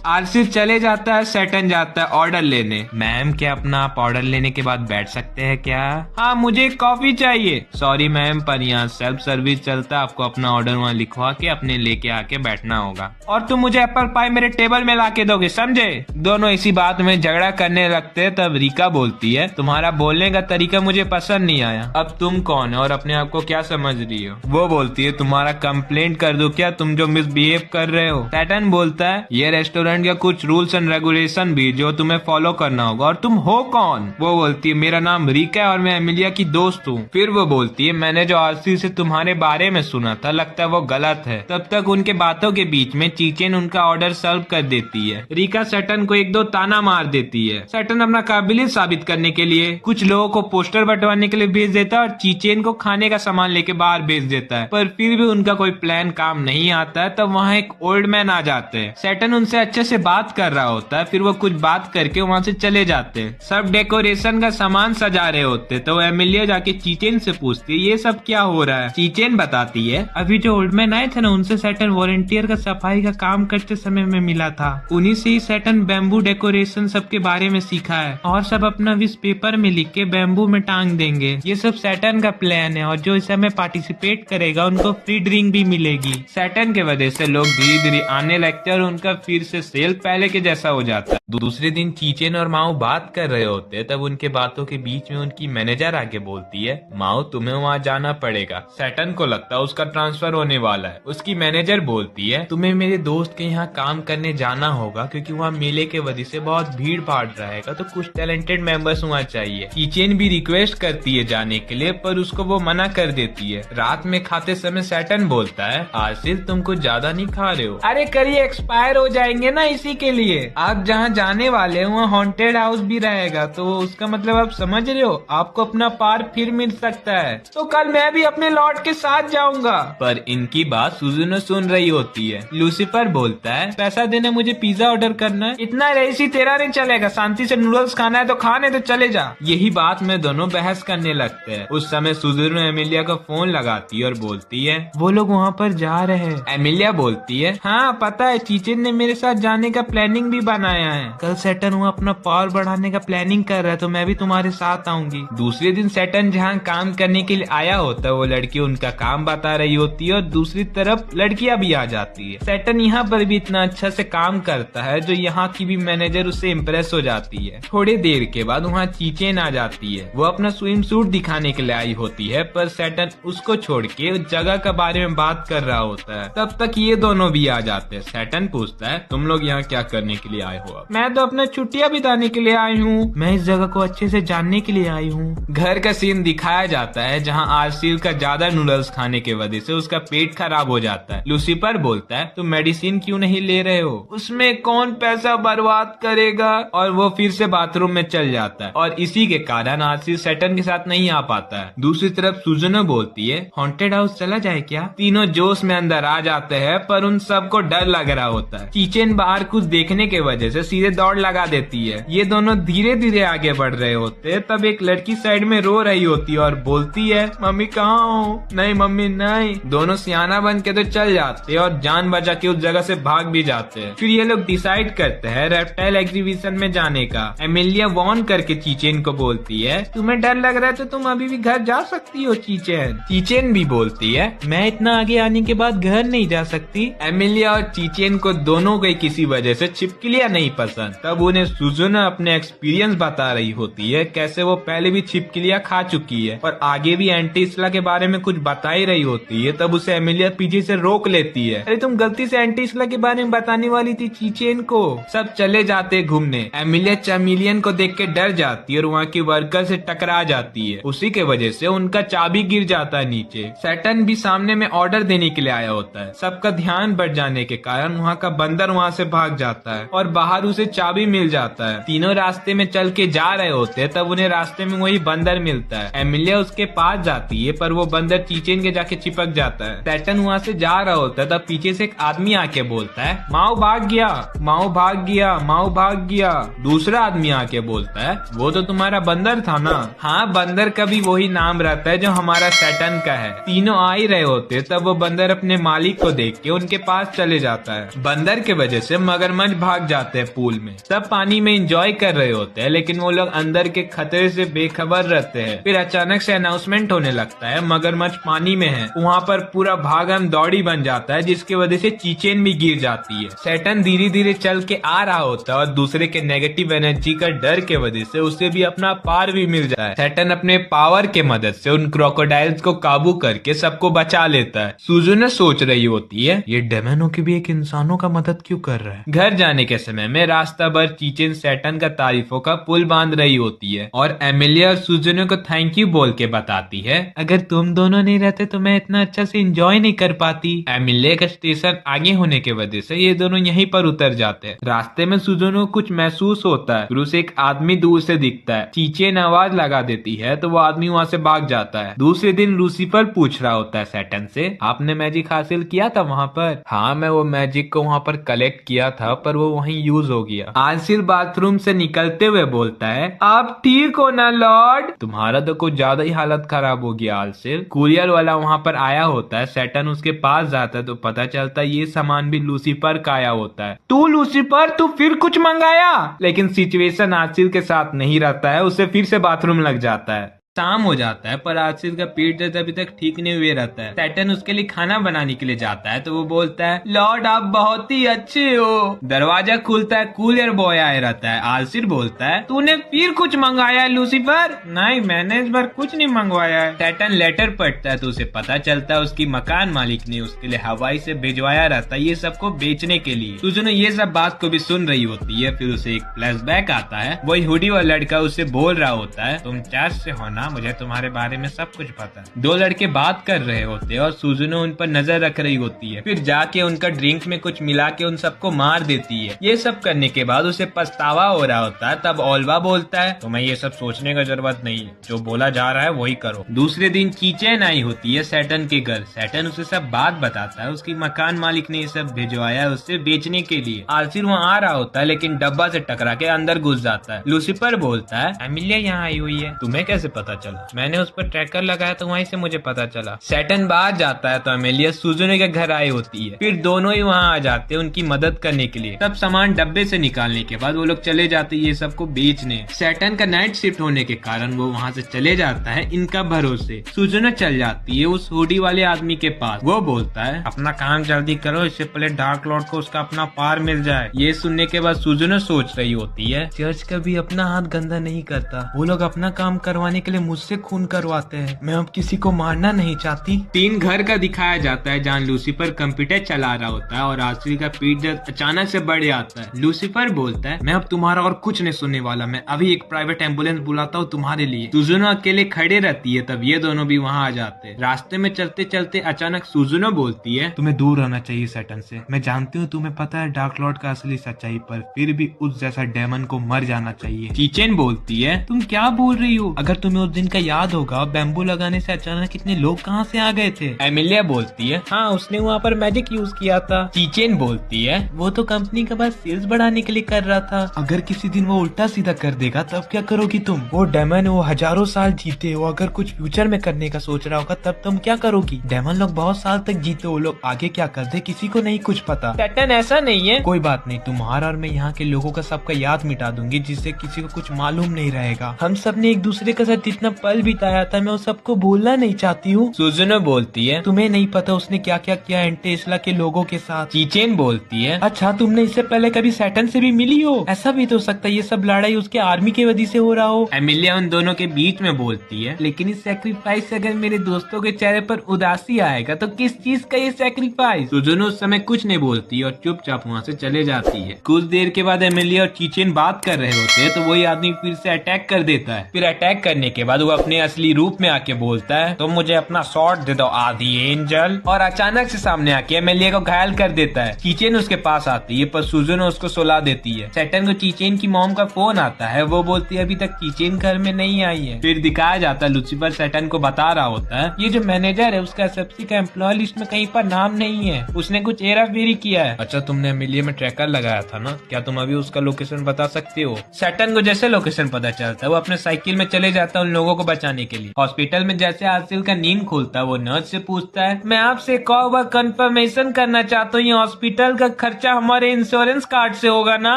आसिर चले जाता है, सैटर्न जाता है ऑर्डर लेने। मैम क्या अपना आप ऑर्डर लेने के बाद बैठ सकते हैं क्या? हाँ मुझे कॉफी चाहिए। सॉरी मैम पर यहाँ सेल्फ सर्विस चलता है, आपको अपना ऑर्डर वहाँ लिखवा के अपने लेके आके बैठना होगा और तुम मुझे एप्पल पाई मेरे टेबल में लाके दोगे, समझे? दोनों इसी बात में झगड़ा करने लगते। तब रीका बोलती है तुम्हारा बोलने का तरीका मुझे पसंद नहीं आया। अब तुम कौन है और अपने आप को क्या समझ रही हो? वो बोलती है तुम्हारा कंप्लेंट कर दो क्या, तुम जो मिसबिहेव कर रहे हो। सैटर्न बोलता है ये रेस्टोरेंट का कुछ रूल्स एंड रेगुलेशन भी जो तुम्हें फॉलो करना होगा। और तुम हो कौन? वो बोलती है मेरा नाम रीका है और मैं एमिलिया की दोस्त हूँ। फिर वो बोलती है मैंने जो आरसी से तुम्हारे बारे में सुना था लगता है वो गलत है। तब तक उनके बातों के बीच में चीचेन उनका ऑर्डर सर्व कर देती है। रीका सैटर्न को एक दो ताना मार देती है। सैटर्न अपना काबिलियत साबित करने के लिए कुछ लोगों को पोस्टर बंटवाने के लिए भेज देता है और चीचेन को खाने का सामान लेके बाहर भेज देता है। पर फिर भी उनका कोई प्लान काम नहीं आता है। तब वहाँ एक ओल्ड मैन आ जाते हैं। सैटर्न उनसे अच्छे से बात कर रहा होता है। फिर वो कुछ बात करके वहाँ से चले जाते हैं। सब डेकोरेशन का सामान सजा रहे होते तो एमिलिया जाके चीचेन से पूछती है ये सब क्या हो रहा है। चीचेन बताती है अभी जो ओल्ड मैन आए थे ना उनसे सैटर्न वॉलंटियर का सफाई का काम करते समय में मिला था। उन्हीं से ही सैटर्न बैम्बू डेकोरेशन सब के बारे में सीखा है और सब अपना विश पेपर में लिख के बैम्बू में टांग देंगे। ये सब सैटर्न का प्लान है और जो इस समय पार्टिसिपेट करेगा उनको फ्री ड्रिंक भी मिलेगी। सैटर्न के वजह से लोग धीरे धीरे आने लगते हैं और उनका फिर से सेल पहले के जैसा हो जाता है। दूसरे दिन चीचेन और माओ बात कर रहे होते तब उनके बातों के बीच में उनकी मैनेजर आके बोलती है माओ तुम्हें वहाँ जाना पड़ेगा। सैटर्न को लगता है उसका ट्रांसफर होने वाला है। उसकी मैनेजर बोलती है तुम्हें मेरे दोस्त के यहाँ काम करने जाना होगा क्योंकि वहाँ मेले के वजह से बहुत भीड़ भाड़ रहेगा तो कुछ टैलेंटेड मेंबर्स वहाँ चाहिए। चीचेन भी रिक्वेस्ट करती है जाने के लिए पर उसको वो मना कर देती है। रात में खाते समय सैटर्न बोलता है आसिल तुम कुछ ज्यादा नहीं खा रहे हो? अरे करिए एक्सपायर हो जाएंगे ना इसी के लिए। आप जहाँ जाने वाले हैं वहाँ हॉन्टेड हाउस भी रहेगा तो उसका मतलब आप समझ रहे हो आपको अपना पार फिर मिल सकता है। तो कल मैं भी अपने लॉर्ड के साथ जाऊंगा। पर इनकी बात सुजुनो सुन रही होती है। लूसीफर बोलता है पैसा देना मुझे पिज्जा ऑर्डर करना है। इतना रईसी तेरा नहीं चलेगा, शांति से नूडल्स खाना है तो खाने तो चले जा। यही बात में दोनों बहस करने लगते हैं। उस समय सुजुनो एमिलिया को फोन लगाती है और बोलती है वो लोग वहाँ पर जा रहे हैं। एमिलिया बोलती है हाँ पता है चीचेन ने मेरे साथ जाने का प्लानिंग भी बनाया है। कल सैटर्न वो अपना पावर बढ़ाने का प्लानिंग कर रहा है, तो मैं भी तुम्हारे साथ आऊंगी। दूसरे दिन सैटर्न जहाँ काम करने के लिए आया होता है वो लड़की उनका काम बता रही होती है और दूसरी तरफ लड़कियां भी आ जाती है। सैटर्न यहाँ पर भी इतना अच्छा से काम करता है जो यहाँ की भी मैनेजर उससे इम्प्रेस हो जाती है। थोड़ी देर के बाद वहाँ चीचेन आ जाती है। वो अपना स्विम सूट दिखाने के लिए आई होती है पर सैटर्न उसको छोड़ के उस जगह के बारे में बात कर रहा होता है। तब तक ये दोनों भी आ जाते हैं। सैटर्न पूछता है तुम लोग यहाँ क्या करने के लिए आए हो? अब मैं तो अपना छुट्टियां बिताने के लिए आई हूँ। मैं इस जगह को अच्छे से जानने के लिए आई हूँ। घर का सीन दिखाया जाता है जहाँ आरसील का ज्यादा नूडल्स खाने की वजह से उसका पेट खराब हो जाता है। लूसीफर बोलता है तुम मेडिसिन क्यों नहीं ले रहे हो? उसमें कौन पैसा बर्बाद करेगा? और वो फिर से बाथरूम में चल जाता है और इसी के कारण आरसील सैटर्न के साथ नहीं आ पाता है। दूसरी तरफ सुजुनो बोलती है हॉन्टेड हाउस चला जाए क्या? तीनों जोश में अंदर आ जाते हैं पर उन सबको डर लग रहा होता है। चीचेन बाहर कुछ देखने के वजह से सीधे दौड़ लगा देती है। ये दोनों धीरे धीरे आगे बढ़ रहे होते हैं। तब एक लड़की साइड में रो रही होती है और बोलती है मम्मी कहाँ हो? नहीं मम्मी नहीं। दोनों सियाना बन के तो चल जाते हैं और जान बचा के उस जगह से भाग भी जाते हैं। फिर ये लोग डिसाइड करते हैं रेप्टाइल एग्जीबिशन में जाने का। एमिलिया वॉर्न करके चीचेन को बोलती है तुम्हें डर लग रहा है तो तुम अभी भी घर जा सकती हो चीचेन। चीचेन भी बोलती है मैं इतना आगे आने के बाद घर नहीं जा सकती। एमिलिया और चीचेन को दोनों को किसी वजह से छिपकलियां नहीं पसंद। तब उन्हें सुजुना अपने एक्सपीरियंस बता रही होती है कैसे वो पहले भी छिपकलियां खा चुकी है और आगे भी एंटीस्ला के बारे में कुछ बता ही रही होती है। तब उसे एमिलिया पीछे से रोक लेती है। अरे तुम गलती से एंटीस्ला के बारे में बताने वाली थी चीचेन को। सब चले जाते घूमने। एमिलिया चैमिलियन को देख के डर जाती है और वहाँ की वर्कर से टकरा जाती है। उसी के वजह से उनका चाबी गिर जाता है नीचे। सैटर्न भी सामने में ऑर्डर देने के लिए आया होता है। सबका ध्यान बढ़ जाने के कारण वहाँ का बंदर वहाँ से भाग जाता है और बाहर उसे चाबी मिल जाता है। तीनों रास्ते में चल के जा रहे होते हैं। तब उन्हें रास्ते में वही बंदर मिलता है। एमिलिया उसके पास जाती है पर वो बंदर चीचेन के जाके चिपक जाता है। सैटर्न वहाँ से जा रहा होता है। तब पीछे से एक आदमी आके बोलता है माओ भाग गया, माओ भाग गया, माओ भाग गया। दूसरा आदमी आके बोलता है वो तो तुम्हारा बंदर था ना? हाँ बंदर का भी वही नाम रहता है जो हमारा सैटर्न का है। तीनों आ ही रहे होते तब वो बंदर अपने मालिक को देख के उनके पास चले जाता है। बंदर के वजह से मगरमच्छ भाग जाते हैं पूल में। सब पानी में एंजॉय कर रहे होते हैं लेकिन वो लोग अंदर के खतरे से बेखबर रहते हैं। फिर अचानक से अनाउंसमेंट होने लगता है मगरमच्छ पानी में है। वहाँ पर पूरा भागम दौड़ी बन जाता है जिसकी वजह से चीचेन भी गिर जाती है। सैटर्न धीरे धीरे चल के आ रहा होता है और दूसरे के नेगेटिव एनर्जी का डर के वजह से उसे भी अपना पार भी मिल जाता है। सैटर्न अपने पावर के मदद से उन क्रोकोडाइल्स को काबू करके सबको बचा लेता है। सुजुने सोच रही होती है ये डेमोनों की भी एक इंसानों का मदद क्यों कर रहा है? घर जाने के समय में रास्ता भर चीचेन सैटर्न का तारीफों का पुल बांध रही होती है और एमिलिया और सुजुने को थैंक यू बोल के बताती है अगर तुम दोनों नहीं रहते तो मैं इतना अच्छा से एंजॉय नहीं कर पाती। एमिलिया का स्टेशन आगे होने की वजह से ये दोनों यहीं पर उतर जाते हैं। रास्ते में सुजुने को कुछ महसूस होता है। फिर उसे एक आदमी दूर से दिखता है। चीचेन आवाज लगा देती है तो वो आदमी वहाँ से भाग जाता है। दूसरे दिन लूसीफर पूछ रहा होता है सैटर्न से आपने मैजिक हासिल किया था वहाँ पर? हाँ मैं वो मैजिक को वहाँ पर कलेक्ट किया था पर वो वहीं यूज हो गया। आसिल बाथरूम से निकलते हुए बोलता है आप ठीक हो ना लॉर्ड? तुम्हारा तो कुछ ज्यादा ही हालत खराब हो गया आसिल। कुरियर वाला वहाँ पर आया होता है। सैटर्न उसके पास जाता है तो पता चलता है ये सामान भी लूसीफर का आया होता है। तू लूसीफर तू फिर कुछ मंगाया? लेकिन सिचुएशन आसिल के साथ नहीं रहता है। उसे फिर से बाथरूम लग जाता है। शाम हो जाता है पर आसिल का पेट दर्द अभी तक ठीक नहीं हुए रहता है। सैटर्न उसके लिए खाना बनाने के लिए जाता है तो वो बोलता है लॉर्ड आप बहुत ही अच्छे हो। दरवाजा खुलता है कूलियर बॉय आया रहता है। आसिल बोलता है तूने फिर कुछ मंगाया है लूसीफर? नहीं मैंने इस बार कुछ नहीं मंगवाया है। सैटर्न लेटर पढ़ता है तो उसे पता चलता है उसकी मकान मालिक ने उसके लिए हवाई से भिजवाया रहता है ये सबको बेचने के लिए। सुजुनो ये सब बात को भी सुन रही होती है। फिर उसे एक फ्लैशबैक आता है। वही हुडी वाला लड़का उसे बोल रहा होता है तुम चर्च से होना मुझे तुम्हारे बारे में सब कुछ पता है। दो लड़के बात कर रहे होते हैं और सुजुनो उन पर नजर रख रही होती है। फिर जाके उनका ड्रिंक में कुछ मिला के उन सबको मार देती है। ये सब करने के बाद उसे पछतावा हो रहा होता है। तब ओल्वा बोलता है तुम्हें ये सब सोचने का जरूरत नहीं है, जो बोला जा रहा है वही करो। दूसरे दिन चीचेन आई होती है सैटर्न के घर। सैटर्न उसे सब बात बताता है। उसकी मकान मालिक ने ये सब भिजवाया उससे बेचने के लिए। आसिर वहाँ आ रहा होता है लेकिन डब्बा से टकरा के अंदर घुस जाता है। लूसीफर बोलता है एमिलिया यहाँ आई हुई है, तुम्हें कैसे पता पता चला। मैंने उस पर ट्रैकर लगाया तो वहीं से मुझे पता चला। सैटर्न बाहर जाता है तो एमिलिया सुजुनो के घर आई होती है। फिर दोनों ही वहाँ आ जाते हैं उनकी मदद करने के लिए। सब सामान डब्बे से निकालने के बाद वो लोग चले जाते ये सबको बेचने। सैटर्न का नाइट शिफ्ट होने के कारण वो वहाँ से चले जाता है इनका भरोसे। सुजुनो चल जाती है उस हुडी वाले आदमी के पास। वो बोलता है अपना काम जल्दी करो, इससे पहले डार्क लॉर्ड को उसका अपना पार मिल जाए। ये सुनने के बाद सुजुनो सोच रही होती है चर्च कभी अपना हाथ गंदा नहीं करता, वो लोग अपना काम करवाने के लिए मुझसे खून करवाते हैं, मैं अब किसी को मारना नहीं चाहती। 3 घर का दिखाया जाता है जहाँ लूसीफर कंप्यूटर चला रहा होता है और आश्री का पीठ दर्द अचानक से बढ़ जाता है। लूसीफर बोलता है मैं अब तुम्हारा और कुछ नहीं सुनने वाला, मैं अभी एक प्राइवेट एम्बुलेंस बुलाता हूँ तुम्हारे लिए। सुजुनो अकेले खड़े रहती है तब ये दोनों भी वहाँ आ जाते हैं। रास्ते में चलते चलते अचानक सुजुनो बोलती है तुम्हें दूर रहना चाहिए सैटर्न से। मैं जानती हूँ तुम्हें पता है डार्क लॉर्ड का असली सच्चाई, पर फिर भी उस जैसा डेमन को मर जाना चाहिए। चीचेन बोलती है तुम क्या बोल रही हो? अगर तुम्हें उस दिन का याद होगा बैम्बू लगाने से अचानक इतने लोग कहाँ से आ गए थे? एमिलिया बोलती है हाँ उसने वहाँ पर मैजिक यूज किया था। चीचेन बोलती है वो तो कंपनी का बस सेल्स बढ़ाने के लिए कर रहा था। अगर किसी दिन वो उल्टा सीधा कर देगा तब क्या करोगी तुम? वो डेमन वो हजारों साल जीते हो, अगर कुछ फ्यूचर में करने का सोच रहा होगा तब तुम क्या करोगी? डेमन लोग बहुत साल तक जीते, वो लोग आगे क्या कर दे किसी को नहीं कुछ पता। सैटर्न ऐसा नहीं है। कोई बात नहीं, तुम्हारा और मैं यहाँ के लोगों का सबका याद मिटा दूंगी जिससे किसी को कुछ मालूम नहीं रहेगा। हम सब ने एक दूसरे के साथ जितना पल बिताया था मैं वो सबको भूलना नहीं चाहती हूँ। सुजुनो बोलती है तुम्हें नहीं पता उसने क्या क्या किया एंटेस्ला के लोगों के साथ। चीचेन बोलती है अच्छा तुमने इससे पहले कभी सैटर्न से भी मिली हो? ऐसा भी तो हो सकता है ये सब लड़ाई उसके आर्मी की वजह से हो रहा हो। एमिलिया उन दोनों के बीच में बोलती है लेकिन इस सैक्रिफाइस से अगर मेरे दोस्तों के चेहरे पर उदासी आएगा तो किस चीज का ये सैक्रिफाइस? सुजुनो उस समय कुछ नहीं बोलती और चुपचाप वहाँ से चले जाती है। कुछ देर के बाद एमिलिया और चीचेन बात कर रहे होते हैं तो वही आदमी फिर से अटैक कर देता है। फिर अटैक करने के बाद वो अपने असली रूप में आके बोलता है तुम मुझे अपना स्वॉर्ड दे दो आदि एंजल, और अचानक से सामने आके एमिलिया को घायल कर देता है। चीचेन उसके पास आती है पर सुजुनो उसको सुला देती है। सैटर्न को चीचेन की मॉम का फोन आता है, वो बोलती है अभी तक चीचेन घर में नहीं आई है। फिर दिखाया जाता है लूसीफर सैटर्न को बता रहा होता है ये जो मैनेजर है उसका एसएफसी का एम्प्लॉय लिस्ट में कहीं पर नाम नहीं है, उसने कुछ हेरा फेरी किया है। अच्छा तुमने एमिलिया में ट्रैकर लगाया था ना, क्या तुम अभी उसका लोकेशन बता सकते हो? सैटर्न को जैसे लोकेशन पता चलता है वो अपने साइकिल में चले जाता है उन लोगों को बचाने के लिए। हॉस्पिटल में जैसे आसिल का नींद खोलता है वो नर्स से पूछता है मैं आपसे एक और बार कंफर्मेशन करना चाहता हूँ ये हॉस्पिटल का खर्चा हमारे इंश्योरेंस कार्ड से होगा ना?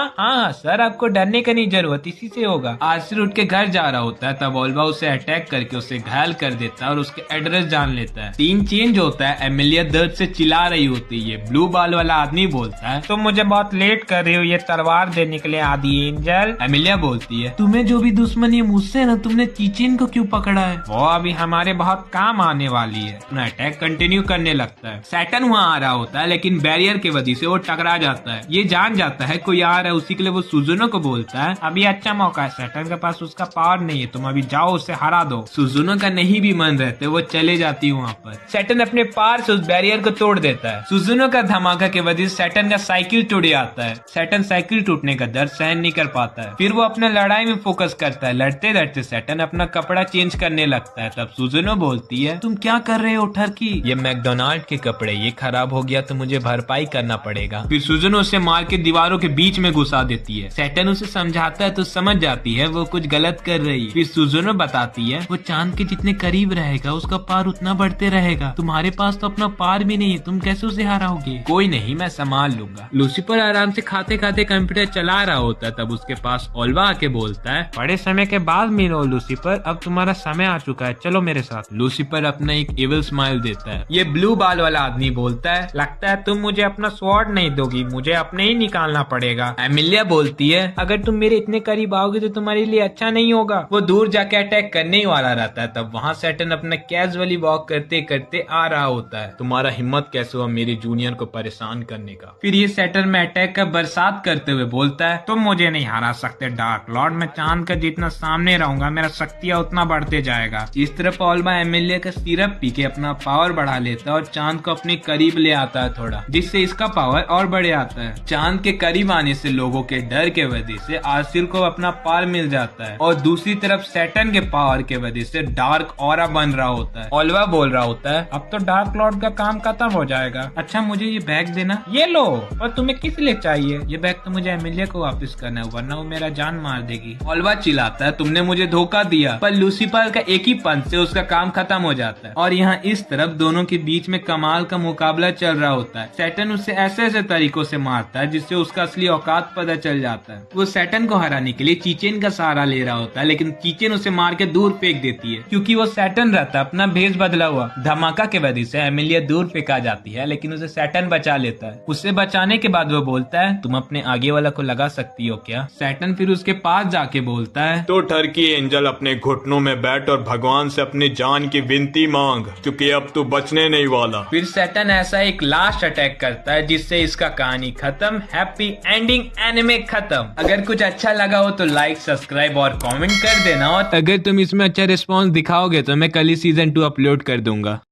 हाँ सर आपको डरने की नहीं जरूरत, इसी से होगा। आसिल उठ के घर जा रहा होता है तब ओल्वा उसे अटैक करके उसे घायल कर देता है और उसके एड्रेस जान लेता है। सीन चेंज होता है, एमिलिया दर्द से चिल्ला रही होती है। ब्लू बाल वाला आदमी बोलता है तुम मुझे बहुत लेट कर रही हो ये तलवार देने के लिए आदि एंजल। एमिलिया बोलती है तुम्हें जो भी दुश्मनी है मुझसे ना, तुमने चीचेन को क्यों पकड़ा है? वो अभी हमारे बहुत काम आने वाली है। अपना अटैक कंटिन्यू करने लगता है। सैटर्न वहाँ आ रहा होता है लेकिन बैरियर की वजह से वो टकरा जाता है। ये जान जाता है कोई आ रहा है, उसी के लिए वो सुजुनो को बोलता है अभी अच्छा मौका है, सैटर्न के पास उसका पावर नहीं है, तुम अभी जाओ उसे हरा दो। सुजुनो का नहीं भी मन रहते वो चले जाती है वहाँ पर। सैटर्न अपने पार से उस बैरियर को तोड़ देता है। सुजुनो का धमाका की वजह से सैटर्न का साइकिल टूट जाता है। सैटर्न साइकिल टूटने का दर्द सहन नहीं कर पाता है। फिर वो अपने लड़ाई में फोकस करता है। लड़ते लड़ते सैटर्न अपना कपड़ा चेंज करने लगता है। तब सुजुनो बोलती है तुम क्या कर रहे हो ठरकी? ये मैकडोनाल्ड के कपड़े, ये खराब हो गया तो मुझे भरपाई करना पड़ेगा। फिर सुजुनो उसे मार के दीवारों के बीच में घुसा देती है। सैटर्न उसे समझाता है तो समझ जाती है वो कुछ गलत कर रही है। फिर सुजुनो बताती है वो चांद के जितने करीब रहेगा उसका पार उतना बढ़ते रहेगा, तुम्हारे पास तो अपना पार भी नहीं है, तुम कैसे उसे हराओगे? कोई नहीं मैं संभाल लूंगा। लूसीफर आराम से खाते खाते कंप्यूटर चला रहा होता है तब उसके पास ओल्वा आके बोलता है बड़े समय के बाद मिलो लूसीफर, अब तुम्हारा समय आ चुका है, चलो मेरे साथ। लूसीफर अपना एक एविल स्माइल देता है। ये ब्लू बाल वाला आदमी बोलता है लगता है तुम मुझे अपना स्वॉर्ड नहीं दोगी, मुझे अपने ही निकालना पड़ेगा। एमिलिया बोलती है अगर तुम मेरे इतने करीब आओगे तो तुम्हारे लिए अच्छा नहीं होगा। वो दूर जाके अटैक करने ही वाला रहता है तब वहाँ सैटर्न अपना कैजुअली वॉक करते करते आ रहा होता है। तुम्हारा हिम्मत कैसे हुआ मेरे जूनियर को परेशान करने का? फिर ये सैटर्न में अटैक का बरसात करते हुए बोलता है तुम मुझे नहीं हरा सकते डार्क लॉर्ड, मैं चांद का जितना सामने रहूंगा मेरा शक्तियाँ उतना बढ़ते जाएगा। इस तरफ ओल्वा एमिलिया का सिरप पी के अपना पावर बढ़ा लेता है और चांद को अपने करीब ले आता है थोड़ा, जिससे इसका पावर और बढ़ आता है। चांद के करीब आने से लोगों के डर के वजह से आसिल को अपना पार मिल जाता है और दूसरी तरफ सैटर्न के पावर के वजह से डार्क ऑरा बन रहा होता है। ओल्वा बोल रहा होता है अब तो डार्क लॉर्ड का काम खत्म हो जाएगा। अच्छा मुझे ये बैग देना। ये लो। और तुम्हें किस लिए चाहिए? ये बैग तो मुझे एमिलिया को वापस करना है वरना वो मेरा जान मार देगी। ओल्वा चिल्लाता है तुमने मुझे धोखा दिया, पर लूसीफर का एक ही पंच से उसका काम खत्म हो जाता है और यहाँ इस तरफ दोनों के बीच में कमाल का मुकाबला चल रहा होता है। सैटर्न उसे ऐसे ऐसे तरीकों से मारता है जिससे उसका असली औकात पता चल जाता है। वो सैटर्न को हराने के लिए चीचेन का सहारा ले रहा होता है, लेकिन चीचेन उसे मार के दूर फेंक देती है। क्योंकि वो सैटर्न रहता है अपना भेष बदला हुआ। धमाका के वजह से एमिलिया दूर फेंका जाती है, लेकिन उसे सैटर्न बचा लेता है। उसे बचाने के बाद वो बोलता है, तुम अपने आगे वाला को लगा सकती हो क्या? सैटर्न फिर उसके पास जाके बोलता है, तो टर्की एंजल अपने घुटनों में बैठ और भगवान से अपनी जान की विनती मांग, क्योंकि अब तू बचने नहीं वाला। फिर सैटर्न ऐसा एक लास्ट अटैक करता है जिससे इसका कहानी खत्म। हैप्पी एंडिंग, एनिमे खत्म। अगर कुछ अच्छा लगा हो तो लाइक, सब्सक्राइब और कमेंट कर देना। और अगर तुम इसमें अच्छा रिस्पॉन्स दिखाओगे तो मैं कल ही सीजन 2 अपलोड कर दूंगा।